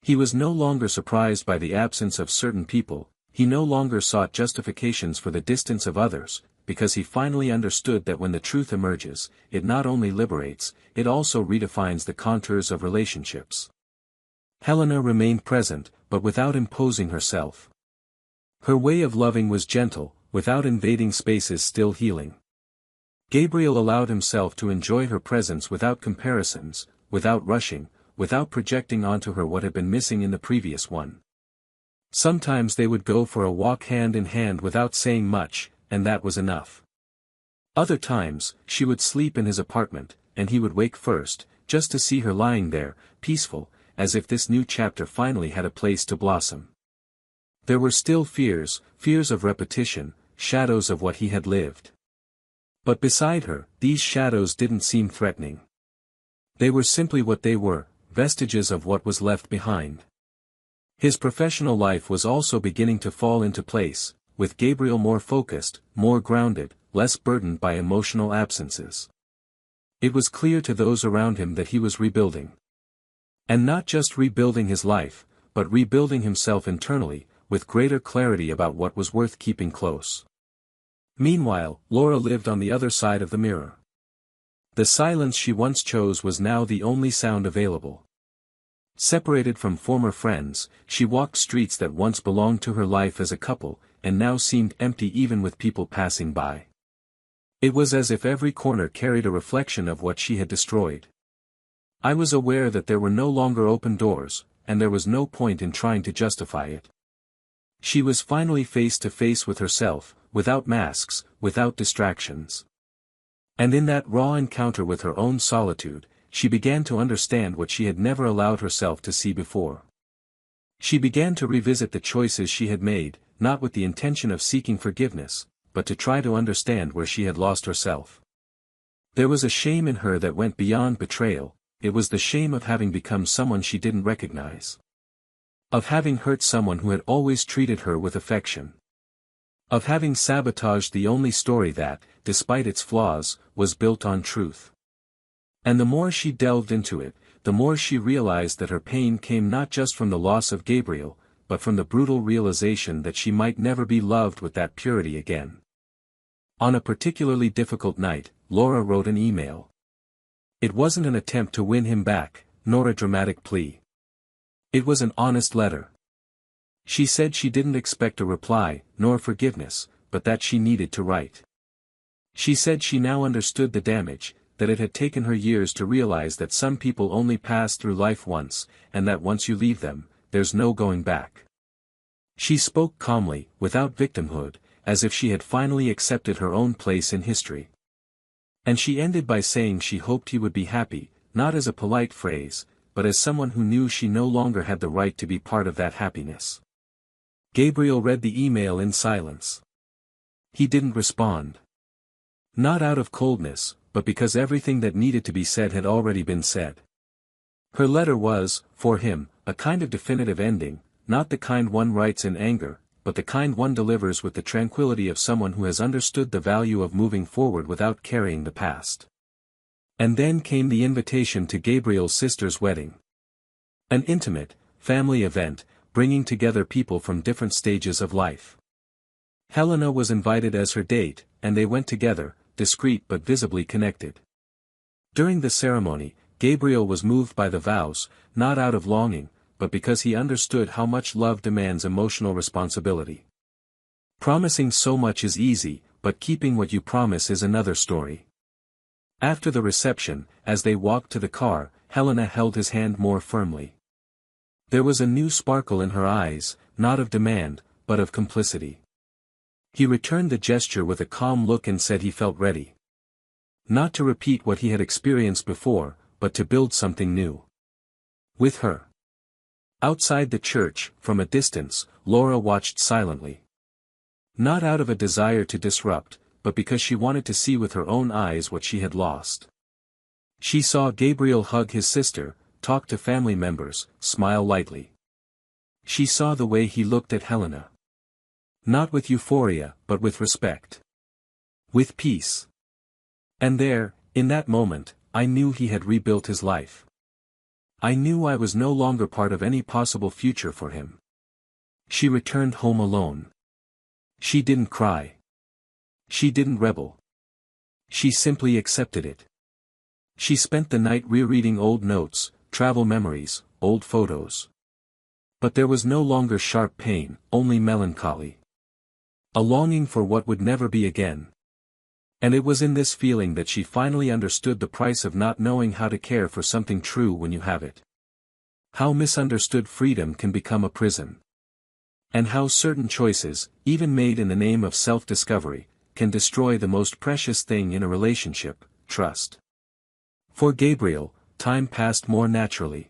He was no longer surprised by the absence of certain people, he no longer sought justifications for the distance of others, because he finally understood that when the truth emerges, it not only liberates, it also redefines the contours of relationships. Helena remained present, but without imposing herself. Her way of loving was gentle, without invading spaces, still healing. Gabriel allowed himself to enjoy her presence without comparisons, without rushing, without projecting onto her what had been missing in the previous one. Sometimes they would go for a walk hand in hand without saying much, and that was enough. Other times, she would sleep in his apartment, and he would wake first, just to see her lying there, peaceful, as if this new chapter finally had a place to blossom. There were still fears of repetition, shadows of what he had lived. But beside her, these shadows didn't seem threatening. They were simply what they were, vestiges of what was left behind. His professional life was also beginning to fall into place, with Gabriel more focused, more grounded, less burdened by emotional absences. It was clear to those around him that he was rebuilding. And not just rebuilding his life, but rebuilding himself internally, with greater clarity about what was worth keeping close. Meanwhile, Laura lived on the other side of the mirror. The silence she once chose was now the only sound available. Separated from former friends, she walked streets that once belonged to her life as a couple, and now seemed empty even with people passing by. It was as if every corner carried a reflection of what she had destroyed. I was aware that there were no longer open doors, and there was no point in trying to justify it. She was finally face to face with herself, without masks, without distractions. And in that raw encounter with her own solitude, she began to understand what she had never allowed herself to see before. She began to revisit the choices she had made, not with the intention of seeking forgiveness, but to try to understand where she had lost herself. There was a shame in her that went beyond betrayal. It was the shame of having become someone she didn't recognize. Of having hurt someone who had always treated her with affection. Of having sabotaged the only story that, despite its flaws, was built on truth. And the more she delved into it, the more she realized that her pain came not just from the loss of Gabriel, but from the brutal realization that she might never be loved with that purity again. On a particularly difficult night, Laura wrote an email. It wasn't an attempt to win him back, nor a dramatic plea. It was an honest letter. She said she didn't expect a reply, nor forgiveness, but that she needed to write. She said she now understood the damage, that it had taken her years to realize that some people only pass through life once, and that once you leave them, there's no going back. She spoke calmly, without victimhood, as if she had finally accepted her own place in history. And she ended by saying she hoped he would be happy, not as a polite phrase, but as someone who knew she no longer had the right to be part of that happiness. Gabriel read the email in silence. He didn't respond. Not out of coldness, but because everything that needed to be said had already been said. Her letter was, for him, a kind of definitive ending, not the kind one writes in anger, but the kind one delivers with the tranquility of someone who has understood the value of moving forward without carrying the past. And then came the invitation to Gabriel's sister's wedding. An intimate, family event, bringing together people from different stages of life. Helena was invited as her date, and they went together, discreet but visibly connected. During the ceremony, Gabriel was moved by the vows, not out of longing, but because he understood how much love demands emotional responsibility. Promising so much is easy, but keeping what you promise is another story. After the reception, as they walked to the car, Helena held his hand more firmly. There was a new sparkle in her eyes, not of demand, but of complicity. He returned the gesture with a calm look and said he felt ready. Not to repeat what he had experienced before, but to build something new. With her. Outside the church, from a distance, Laura watched silently. Not out of a desire to disrupt, but because she wanted to see with her own eyes what she had lost. She saw Gabriel hug his sister, talk to family members, smile lightly. She saw the way he looked at Helena. Not with euphoria, but with respect. With peace. And there, in that moment, I knew he had rebuilt his life. I knew I was no longer part of any possible future for him. She returned home alone. She didn't cry. She didn't rebel. She simply accepted it. She spent the night rereading old notes, travel memories, old photos. But there was no longer sharp pain, only melancholy. A longing for what would never be again. And it was in this feeling that she finally understood the price of not knowing how to care for something true when you have it. How misunderstood freedom can become a prison. And how certain choices, even made in the name of self-discovery, can destroy the most precious thing in a relationship, trust. For Gabriel, time passed more naturally.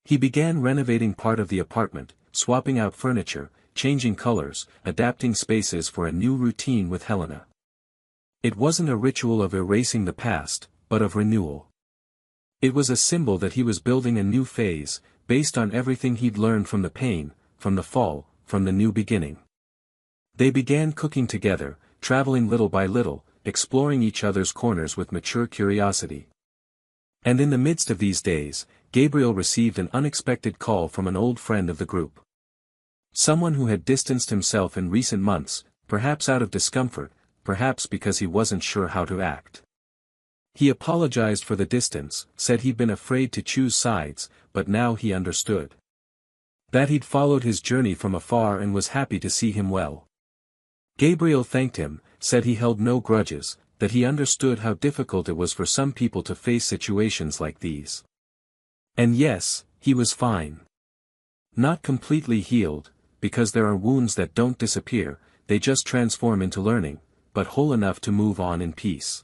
He began renovating part of the apartment, swapping out furniture, changing colors, adapting spaces for a new routine with Helena. It wasn't a ritual of erasing the past, but of renewal. It was a symbol that he was building a new phase, based on everything he'd learned from the pain, from the fall, from the new beginning. They began cooking together, traveling little by little, exploring each other's corners with mature curiosity. And in the midst of these days, Gabriel received an unexpected call from an old friend of the group. Someone who had distanced himself in recent months, perhaps out of discomfort, perhaps because he wasn't sure how to act. He apologized for the distance, said he'd been afraid to choose sides, but now he understood. That he'd followed his journey from afar and was happy to see him well. Gabriel thanked him, said he held no grudges, that he understood how difficult it was for some people to face situations like these. And yes, he was fine. Not completely healed, because there are wounds that don't disappear, they just transform into learning, but whole enough to move on in peace.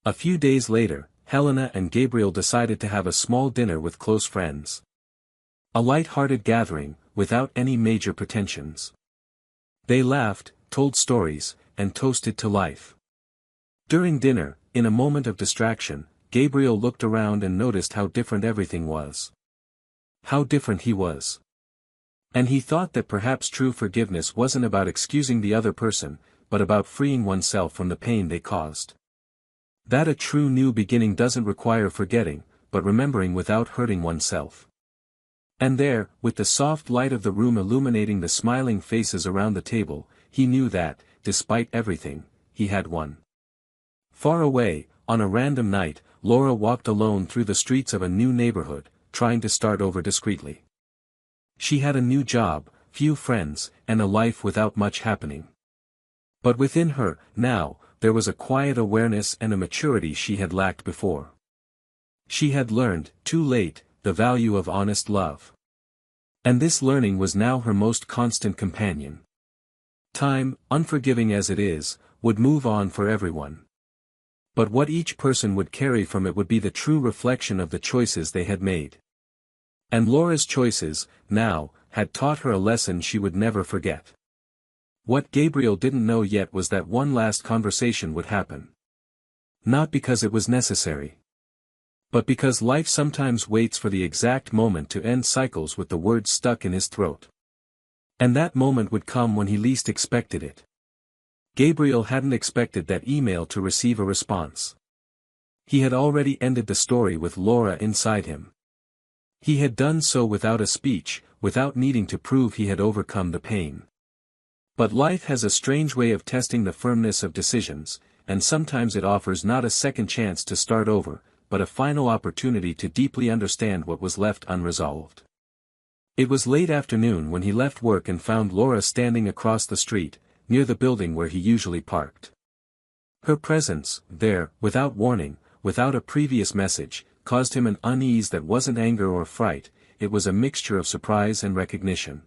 A few days later, Helena and Gabriel decided to have a small dinner with close friends. A light-hearted gathering, without any major pretensions. They laughed, told stories, and toasted to life. During dinner, in a moment of distraction, Gabriel looked around and noticed how different everything was. How different he was. And he thought that perhaps true forgiveness wasn't about excusing the other person, but about freeing oneself from the pain they caused. That a true new beginning doesn't require forgetting, but remembering without hurting oneself. And there, with the soft light of the room illuminating the smiling faces around the table, he knew that, despite everything, he had won. Far away, on a random night, Laura walked alone through the streets of a new neighborhood, trying to start over discreetly. She had a new job, few friends, and a life without much happening. But within her, now, there was a quiet awareness and a maturity she had lacked before. She had learned, too late, the value of honest love. And this learning was now her most constant companion. Time, unforgiving as it is, would move on for everyone. But what each person would carry from it would be the true reflection of the choices they had made. And Laura's choices, now, had taught her a lesson she would never forget. What Gabriel didn't know yet was that one last conversation would happen. Not because it was necessary. But because life sometimes waits for the exact moment to end cycles with the words stuck in his throat. And that moment would come when he least expected it. Gabriel hadn't expected that email to receive a response. He had already ended the story with Laura inside him. He had done so without a speech, without needing to prove he had overcome the pain. But life has a strange way of testing the firmness of decisions, and sometimes it offers not a second chance to start over, but a final opportunity to deeply understand what was left unresolved. It was late afternoon when he left work and found Laura standing across the street, near the building where he usually parked. Her presence, there, without warning, without a previous message, caused him an unease that wasn't anger or fright, it was a mixture of surprise and recognition.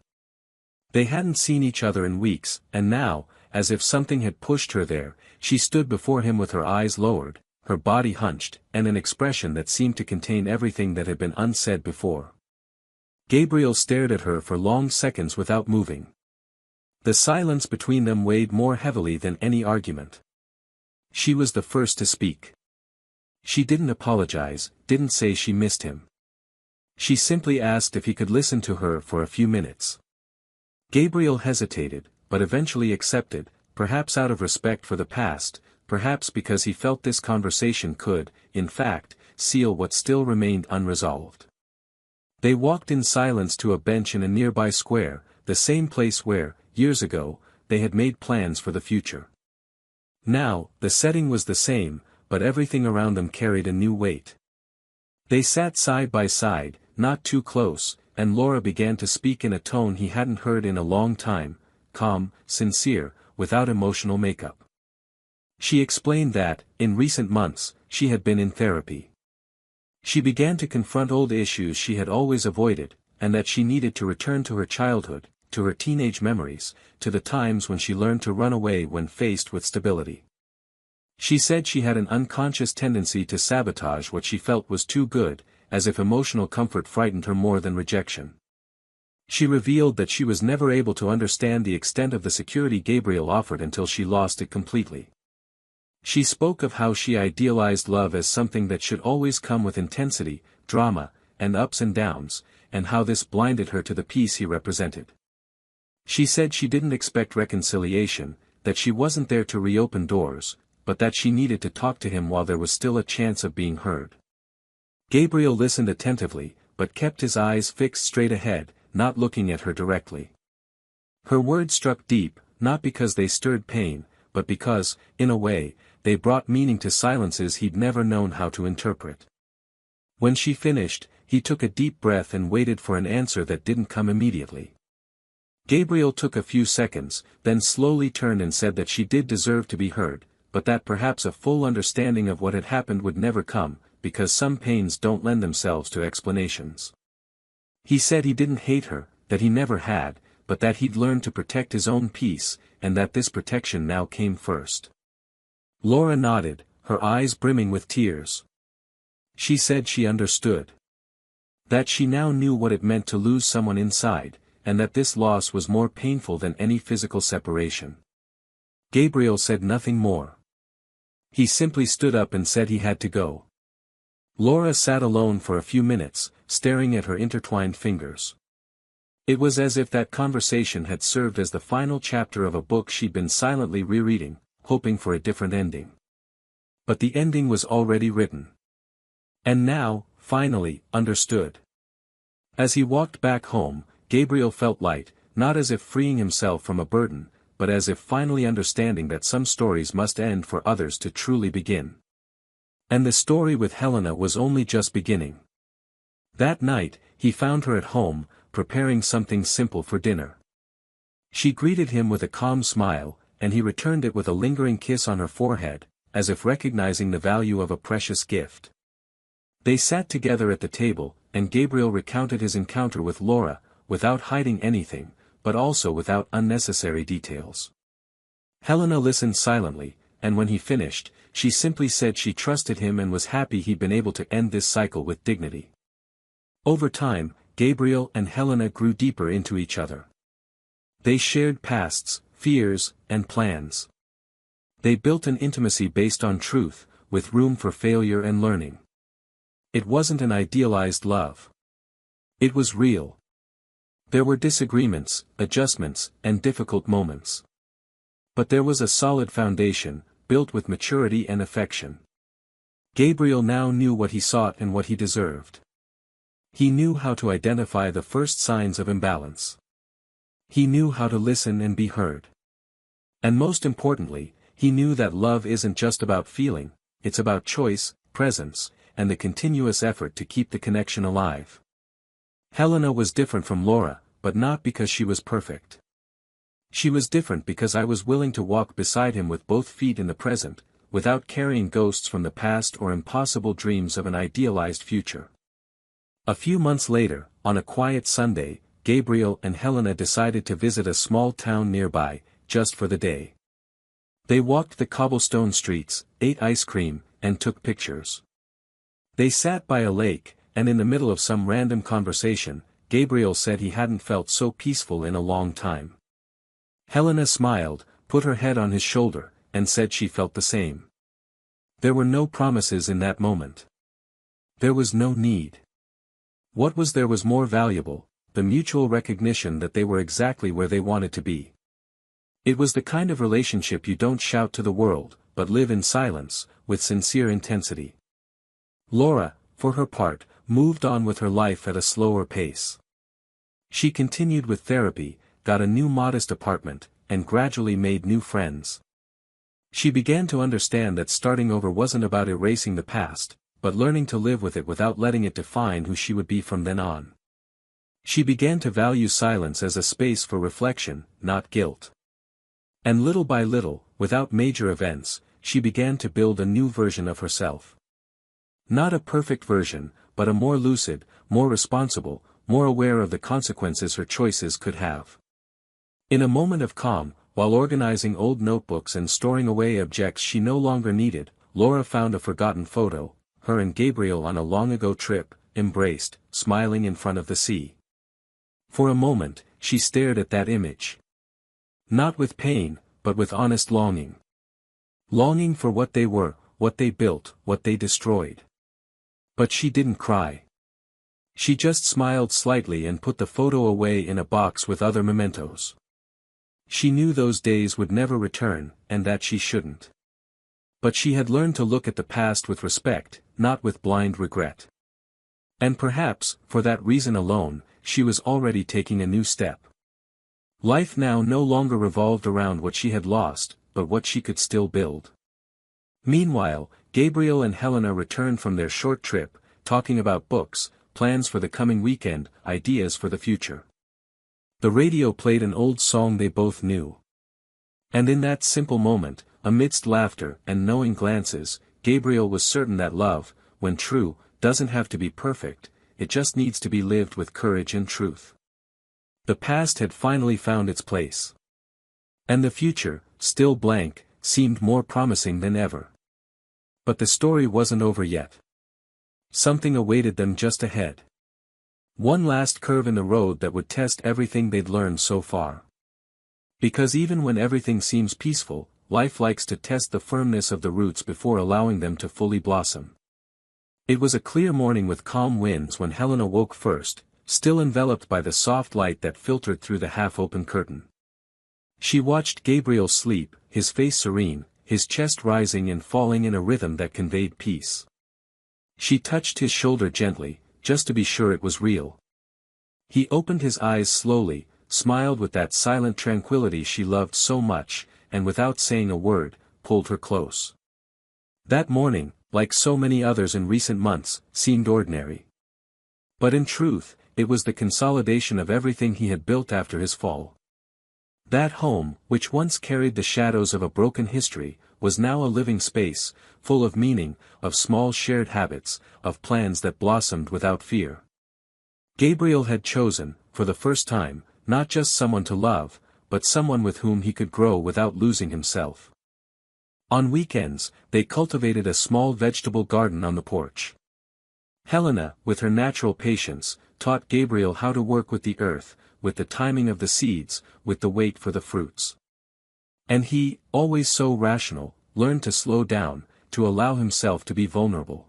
They hadn't seen each other in weeks, and now, as if something had pushed her there, she stood before him with her eyes lowered, her body hunched, and an expression that seemed to contain everything that had been unsaid before. Gabriel stared at her for long seconds without moving. The silence between them weighed more heavily than any argument. She was the first to speak. She didn't apologize, didn't say she missed him. She simply asked if he could listen to her for a few minutes. Gabriel hesitated, but eventually accepted, perhaps out of respect for the past, perhaps because he felt this conversation could, in fact, seal what still remained unresolved. They walked in silence to a bench in a nearby square, the same place where, years ago, they had made plans for the future. Now, the setting was the same, but everything around them carried a new weight. They sat side by side, not too close, and Laura began to speak in a tone he hadn't heard in a long time, calm, sincere, without emotional makeup. She explained that, in recent months, she had been in therapy. She began to confront old issues she had always avoided, and that she needed to return to her childhood, to her teenage memories, to the times when she learned to run away when faced with stability. She said she had an unconscious tendency to sabotage what she felt was too good, as if emotional comfort frightened her more than rejection. She revealed that she was never able to understand the extent of the security Gabriel offered until she lost it completely. She spoke of how she idealized love as something that should always come with intensity, drama, and ups and downs, and how this blinded her to the peace he represented. She said she didn't expect reconciliation, that she wasn't there to reopen doors, but that she needed to talk to him while there was still a chance of being heard. Gabriel listened attentively, but kept his eyes fixed straight ahead, not looking at her directly. Her words struck deep, not because they stirred pain, but because, in a way, they brought meaning to silences he'd never known how to interpret. When she finished, he took a deep breath and waited for an answer that didn't come immediately. Gabriel took a few seconds, then slowly turned and said that she did deserve to be heard, but that perhaps a full understanding of what had happened would never come, because some pains don't lend themselves to explanations. He said he didn't hate her, that he never had, but that he'd learned to protect his own peace, and that this protection now came first. Laura nodded, her eyes brimming with tears. She said she understood. That she now knew what it meant to lose someone inside, and that this loss was more painful than any physical separation. Gabriel said nothing more. He simply stood up and said he had to go. Laura sat alone for a few minutes, staring at her intertwined fingers. It was as if that conversation had served as the final chapter of a book she'd been silently rereading, hoping for a different ending. But the ending was already written. And now, finally, understood. As he walked back home, Gabriel felt light, not as if freeing himself from a burden, but as if finally understanding that some stories must end for others to truly begin. And the story with Helena was only just beginning. That night, he found her at home, preparing something simple for dinner. She greeted him with a calm smile, and he returned it with a lingering kiss on her forehead, as if recognizing the value of a precious gift. They sat together at the table, and Gabriel recounted his encounter with Laura, without hiding anything, but also without unnecessary details. Helena listened silently, and when he finished, she simply said she trusted him and was happy he'd been able to end this cycle with dignity. Over time, Gabriel and Helena grew deeper into each other. They shared pasts, fears, and plans. They built an intimacy based on truth, with room for failure and learning. It wasn't an idealized love. It was real. There were disagreements, adjustments, and difficult moments. But there was a solid foundation, built with maturity and affection. Gabriel now knew what he sought and what he deserved. He knew how to identify the first signs of imbalance. He knew how to listen and be heard. And most importantly, he knew that love isn't just about feeling, it's about choice, presence, and the continuous effort to keep the connection alive. Helena was different from Laura, but not because she was perfect. She was different because I was willing to walk beside him with both feet in the present, without carrying ghosts from the past or impossible dreams of an idealized future. A few months later, on a quiet Sunday, Gabriel and Helena decided to visit a small town nearby, just for the day. They walked the cobblestone streets, ate ice cream, and took pictures. They sat by a lake, and in the middle of some random conversation, Gabriel said he hadn't felt so peaceful in a long time. Helena smiled, put her head on his shoulder, and said she felt the same. There were no promises in that moment. There was no need. What was there was more valuable, the mutual recognition that they were exactly where they wanted to be. It was the kind of relationship you don't shout to the world, but live in silence, with sincere intensity. Laura, for her part, moved on with her life at a slower pace. She continued with therapy, got a new modest apartment, and gradually made new friends. She began to understand that starting over wasn't about erasing the past, but learning to live with it without letting it define who she would be from then on. She began to value silence as a space for reflection, not guilt. And little by little, without major events, she began to build a new version of herself. Not a perfect version, but a more lucid, more responsible, more aware of the consequences her choices could have. In a moment of calm, while organizing old notebooks and storing away objects she no longer needed, Laura found a forgotten photo, her and Gabriel on a long-ago trip, embraced, smiling in front of the sea. For a moment, she stared at that image. Not with pain, but with honest longing. Longing for what they were, what they built, what they destroyed. But she didn't cry. She just smiled slightly and put the photo away in a box with other mementos. She knew those days would never return, and that she shouldn't. But she had learned to look at the past with respect, not with blind regret. And perhaps, for that reason alone, she was already taking a new step. Life now no longer revolved around what she had lost, but what she could still build. Meanwhile, Gabriel and Helena returned from their short trip, talking about books, plans for the coming weekend, ideas for the future. The radio played an old song they both knew. And in that simple moment, amidst laughter and knowing glances, Gabriel was certain that love, when true, doesn't have to be perfect, it just needs to be lived with courage and truth. The past had finally found its place. And the future, still blank, seemed more promising than ever. But the story wasn't over yet. Something awaited them just ahead. One last curve in the road that would test everything they'd learned so far. Because even when everything seems peaceful, life likes to test the firmness of the roots before allowing them to fully blossom. It was a clear morning with calm winds when Helena woke first, still enveloped by the soft light that filtered through the half-open curtain. She watched Gabriel sleep, his face serene, his chest rising and falling in a rhythm that conveyed peace. She touched his shoulder gently, just to be sure it was real. He opened his eyes slowly, smiled with that silent tranquility she loved so much, and without saying a word, pulled her close. That morning, like so many others in recent months, seemed ordinary. But in truth, it was the consolidation of everything he had built after his fall. That home, which once carried the shadows of a broken history, was now a living space, full of meaning, of small shared habits, of plans that blossomed without fear. Gabriel had chosen, for the first time, not just someone to love, but someone with whom he could grow without losing himself. On weekends, they cultivated a small vegetable garden on the porch. Helena, with her natural patience, taught Gabriel how to work with the earth, with the timing of the seeds, with the wait for the fruits. And he, always so rational, learned to slow down, to allow himself to be vulnerable.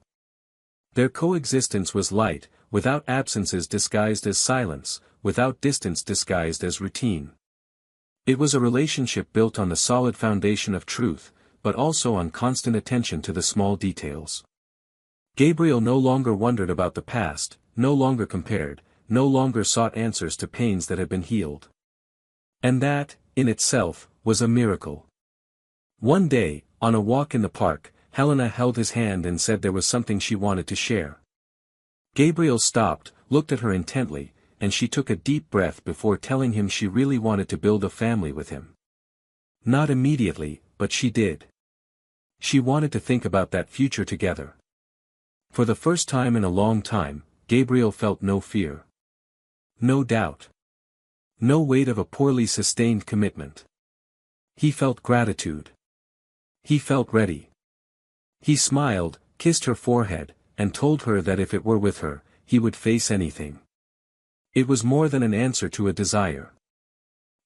Their coexistence was light, without absences disguised as silence, without distance disguised as routine. It was a relationship built on the solid foundation of truth, but also on constant attention to the small details. Gabriel no longer wondered about the past, no longer compared, no longer sought answers to pains that had been healed. And that, in itself, was a miracle. One day, on a walk in the park, Helena held his hand and said there was something she wanted to share. Gabriel stopped, looked at her intently, and she took a deep breath before telling him she really wanted to build a family with him. Not immediately, but she did. She wanted to think about that future together. For the first time in a long time, Gabriel felt no fear. No doubt. No weight of a poorly sustained commitment. He felt gratitude. He felt ready. He smiled, kissed her forehead, and told her that if it were with her, he would face anything. It was more than an answer to a desire.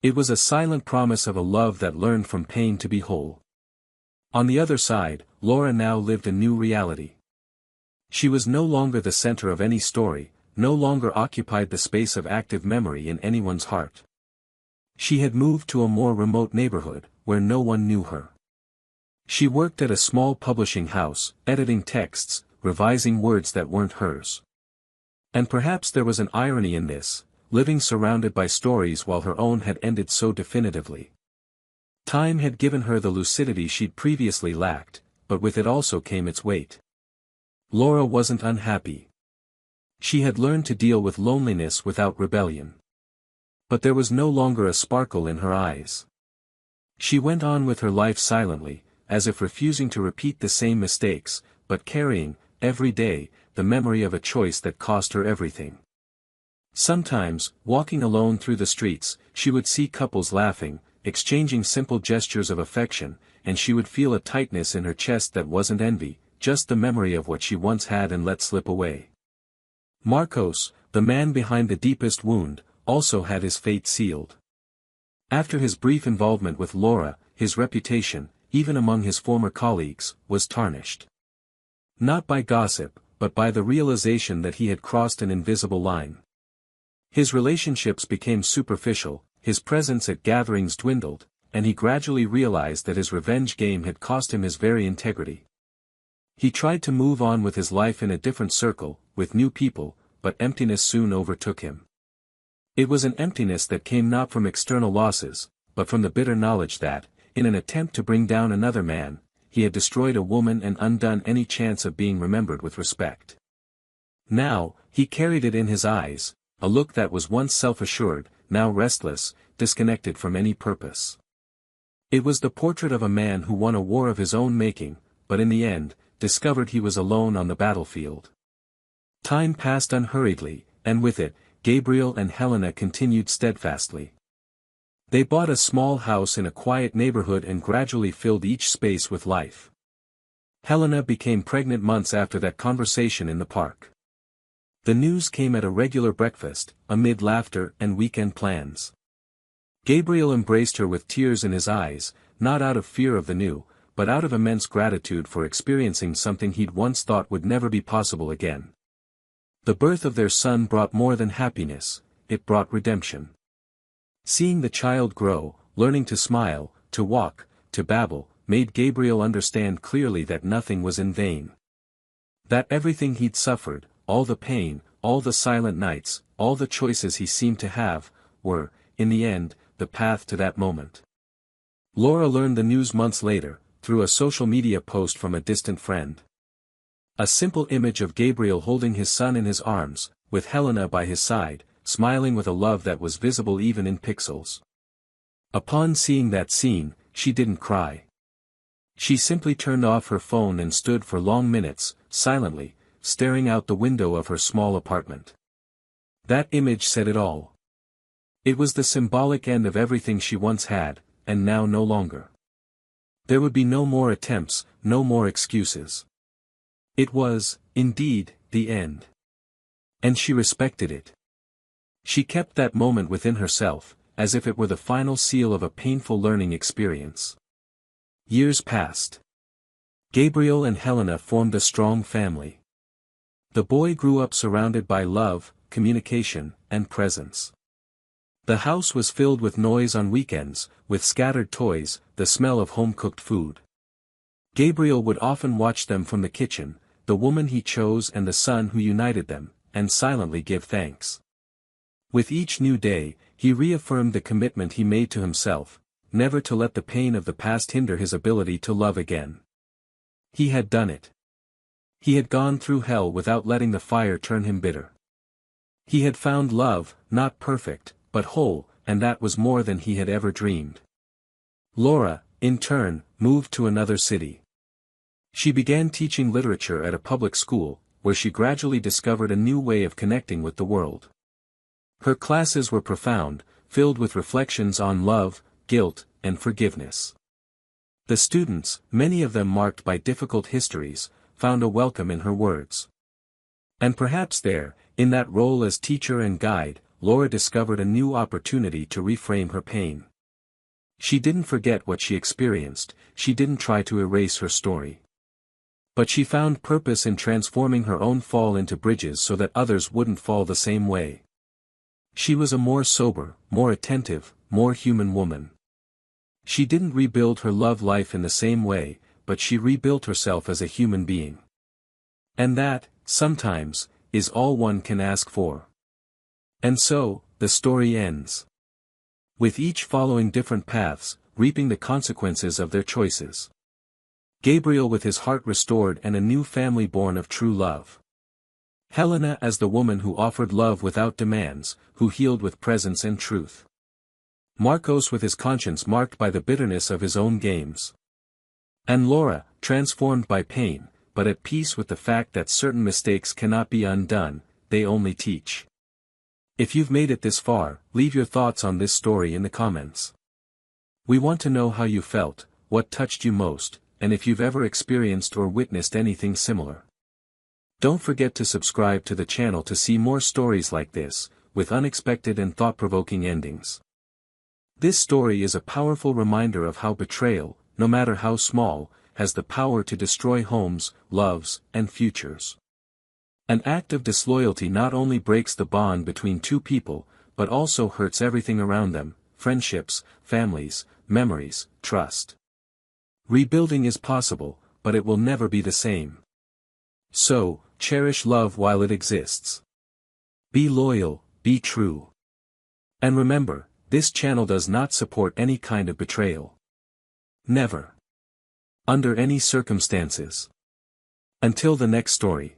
It was a silent promise of a love that learned from pain to be whole. On the other side, Laura now lived a new reality. She was no longer the center of any story, no longer occupied the space of active memory in anyone's heart. She had moved to a more remote neighborhood, where no one knew her. She worked at a small publishing house, editing texts, revising words that weren't hers. And perhaps there was an irony in this, living surrounded by stories while her own had ended so definitively. Time had given her the lucidity she'd previously lacked, but with it also came its weight. Laura wasn't unhappy. She had learned to deal with loneliness without rebellion. But there was no longer a sparkle in her eyes. She went on with her life silently, as if refusing to repeat the same mistakes, but carrying, every day, the memory of a choice that cost her everything. Sometimes, walking alone through the streets, she would see couples laughing, exchanging simple gestures of affection, and she would feel a tightness in her chest that wasn't envy, just the memory of what she once had and let slip away. Marcos, the man behind the deepest wound, also had his fate sealed. After his brief involvement with Laura, his reputation, even among his former colleagues, was tarnished. Not by gossip, but by the realization that he had crossed an invisible line. His relationships became superficial, his presence at gatherings dwindled, and he gradually realized that his revenge game had cost him his very integrity. He tried to move on with his life in a different circle, with new people, but emptiness soon overtook him. It was an emptiness that came not from external losses, but from the bitter knowledge that, in an attempt to bring down another man, he had destroyed a woman and undone any chance of being remembered with respect. Now, he carried it in his eyes, a look that was once self-assured, now restless, disconnected from any purpose. It was the portrait of a man who won a war of his own making, but in the end, discovered he was alone on the battlefield. Time passed unhurriedly, and with it, Gabriel and Helena continued steadfastly. They bought a small house in a quiet neighborhood and gradually filled each space with life. Helena became pregnant months after that conversation in the park. The news came at a regular breakfast, amid laughter and weekend plans. Gabriel embraced her with tears in his eyes, not out of fear of the new, but out of immense gratitude for experiencing something he'd once thought would never be possible again. The birth of their son brought more than happiness, it brought redemption. Seeing the child grow, learning to smile, to walk, to babble, made Gabriel understand clearly that nothing was in vain. That everything he'd suffered, all the pain, all the silent nights, all the choices he seemed to have, were, in the end, the path to that moment. Laura learned the news months later, through a social media post from a distant friend. A simple image of Gabriel holding his son in his arms, with Helena by his side, smiling with a love that was visible even in pixels. Upon seeing that scene, she didn't cry. She simply turned off her phone and stood for long minutes, silently, staring out the window of her small apartment. That image said it all. It was the symbolic end of everything she once had, and now no longer. There would be no more attempts, no more excuses. It was, indeed, the end. And she respected it. She kept that moment within herself, as if it were the final seal of a painful learning experience. Years passed. Gabriel and Helena formed a strong family. The boy grew up surrounded by love, communication, and presence. The house was filled with noise on weekends, with scattered toys, the smell of home-cooked food. Gabriel would often watch them from the kitchen, the woman he chose and the son who united them, and silently give thanks. With each new day, he reaffirmed the commitment he made to himself, never to let the pain of the past hinder his ability to love again. He had done it. He had gone through hell without letting the fire turn him bitter. He had found love, not perfect, but whole, and that was more than he had ever dreamed. Laura, in turn, moved to another city. She began teaching literature at a public school, where she gradually discovered a new way of connecting with the world. Her classes were profound, filled with reflections on love, guilt, and forgiveness. The students, many of them marked by difficult histories, found a welcome in her words. And perhaps there, in that role as teacher and guide, Laura discovered a new opportunity to reframe her pain. She didn't forget what she experienced, she didn't try to erase her story. But she found purpose in transforming her own fall into bridges so that others wouldn't fall the same way. She was a more sober, more attentive, more human woman. She didn't rebuild her love life in the same way, but she rebuilt herself as a human being. And that, sometimes, is all one can ask for. And so, the story ends. With each following different paths, reaping the consequences of their choices. Gabriel with his heart restored and a new family born of true love. Helena as the woman who offered love without demands, who healed with presence and truth. Marcos with his conscience marked by the bitterness of his own games. And Laura, transformed by pain, but at peace with the fact that certain mistakes cannot be undone, they only teach. If you've made it this far, leave your thoughts on this story in the comments. We want to know how you felt, what touched you most, and if you've ever experienced or witnessed anything similar. Don't forget to subscribe to the channel to see more stories like this, with unexpected and thought-provoking endings. This story is a powerful reminder of how betrayal, no matter how small, has the power to destroy homes, loves, and futures. An act of disloyalty not only breaks the bond between two people, but also hurts everything around them: friendships, families, memories, trust. Rebuilding is possible, but it will never be the same. So, cherish love while it exists. Be loyal, be true. And remember, this channel does not support any kind of betrayal. Never. Under any circumstances. Until the next story.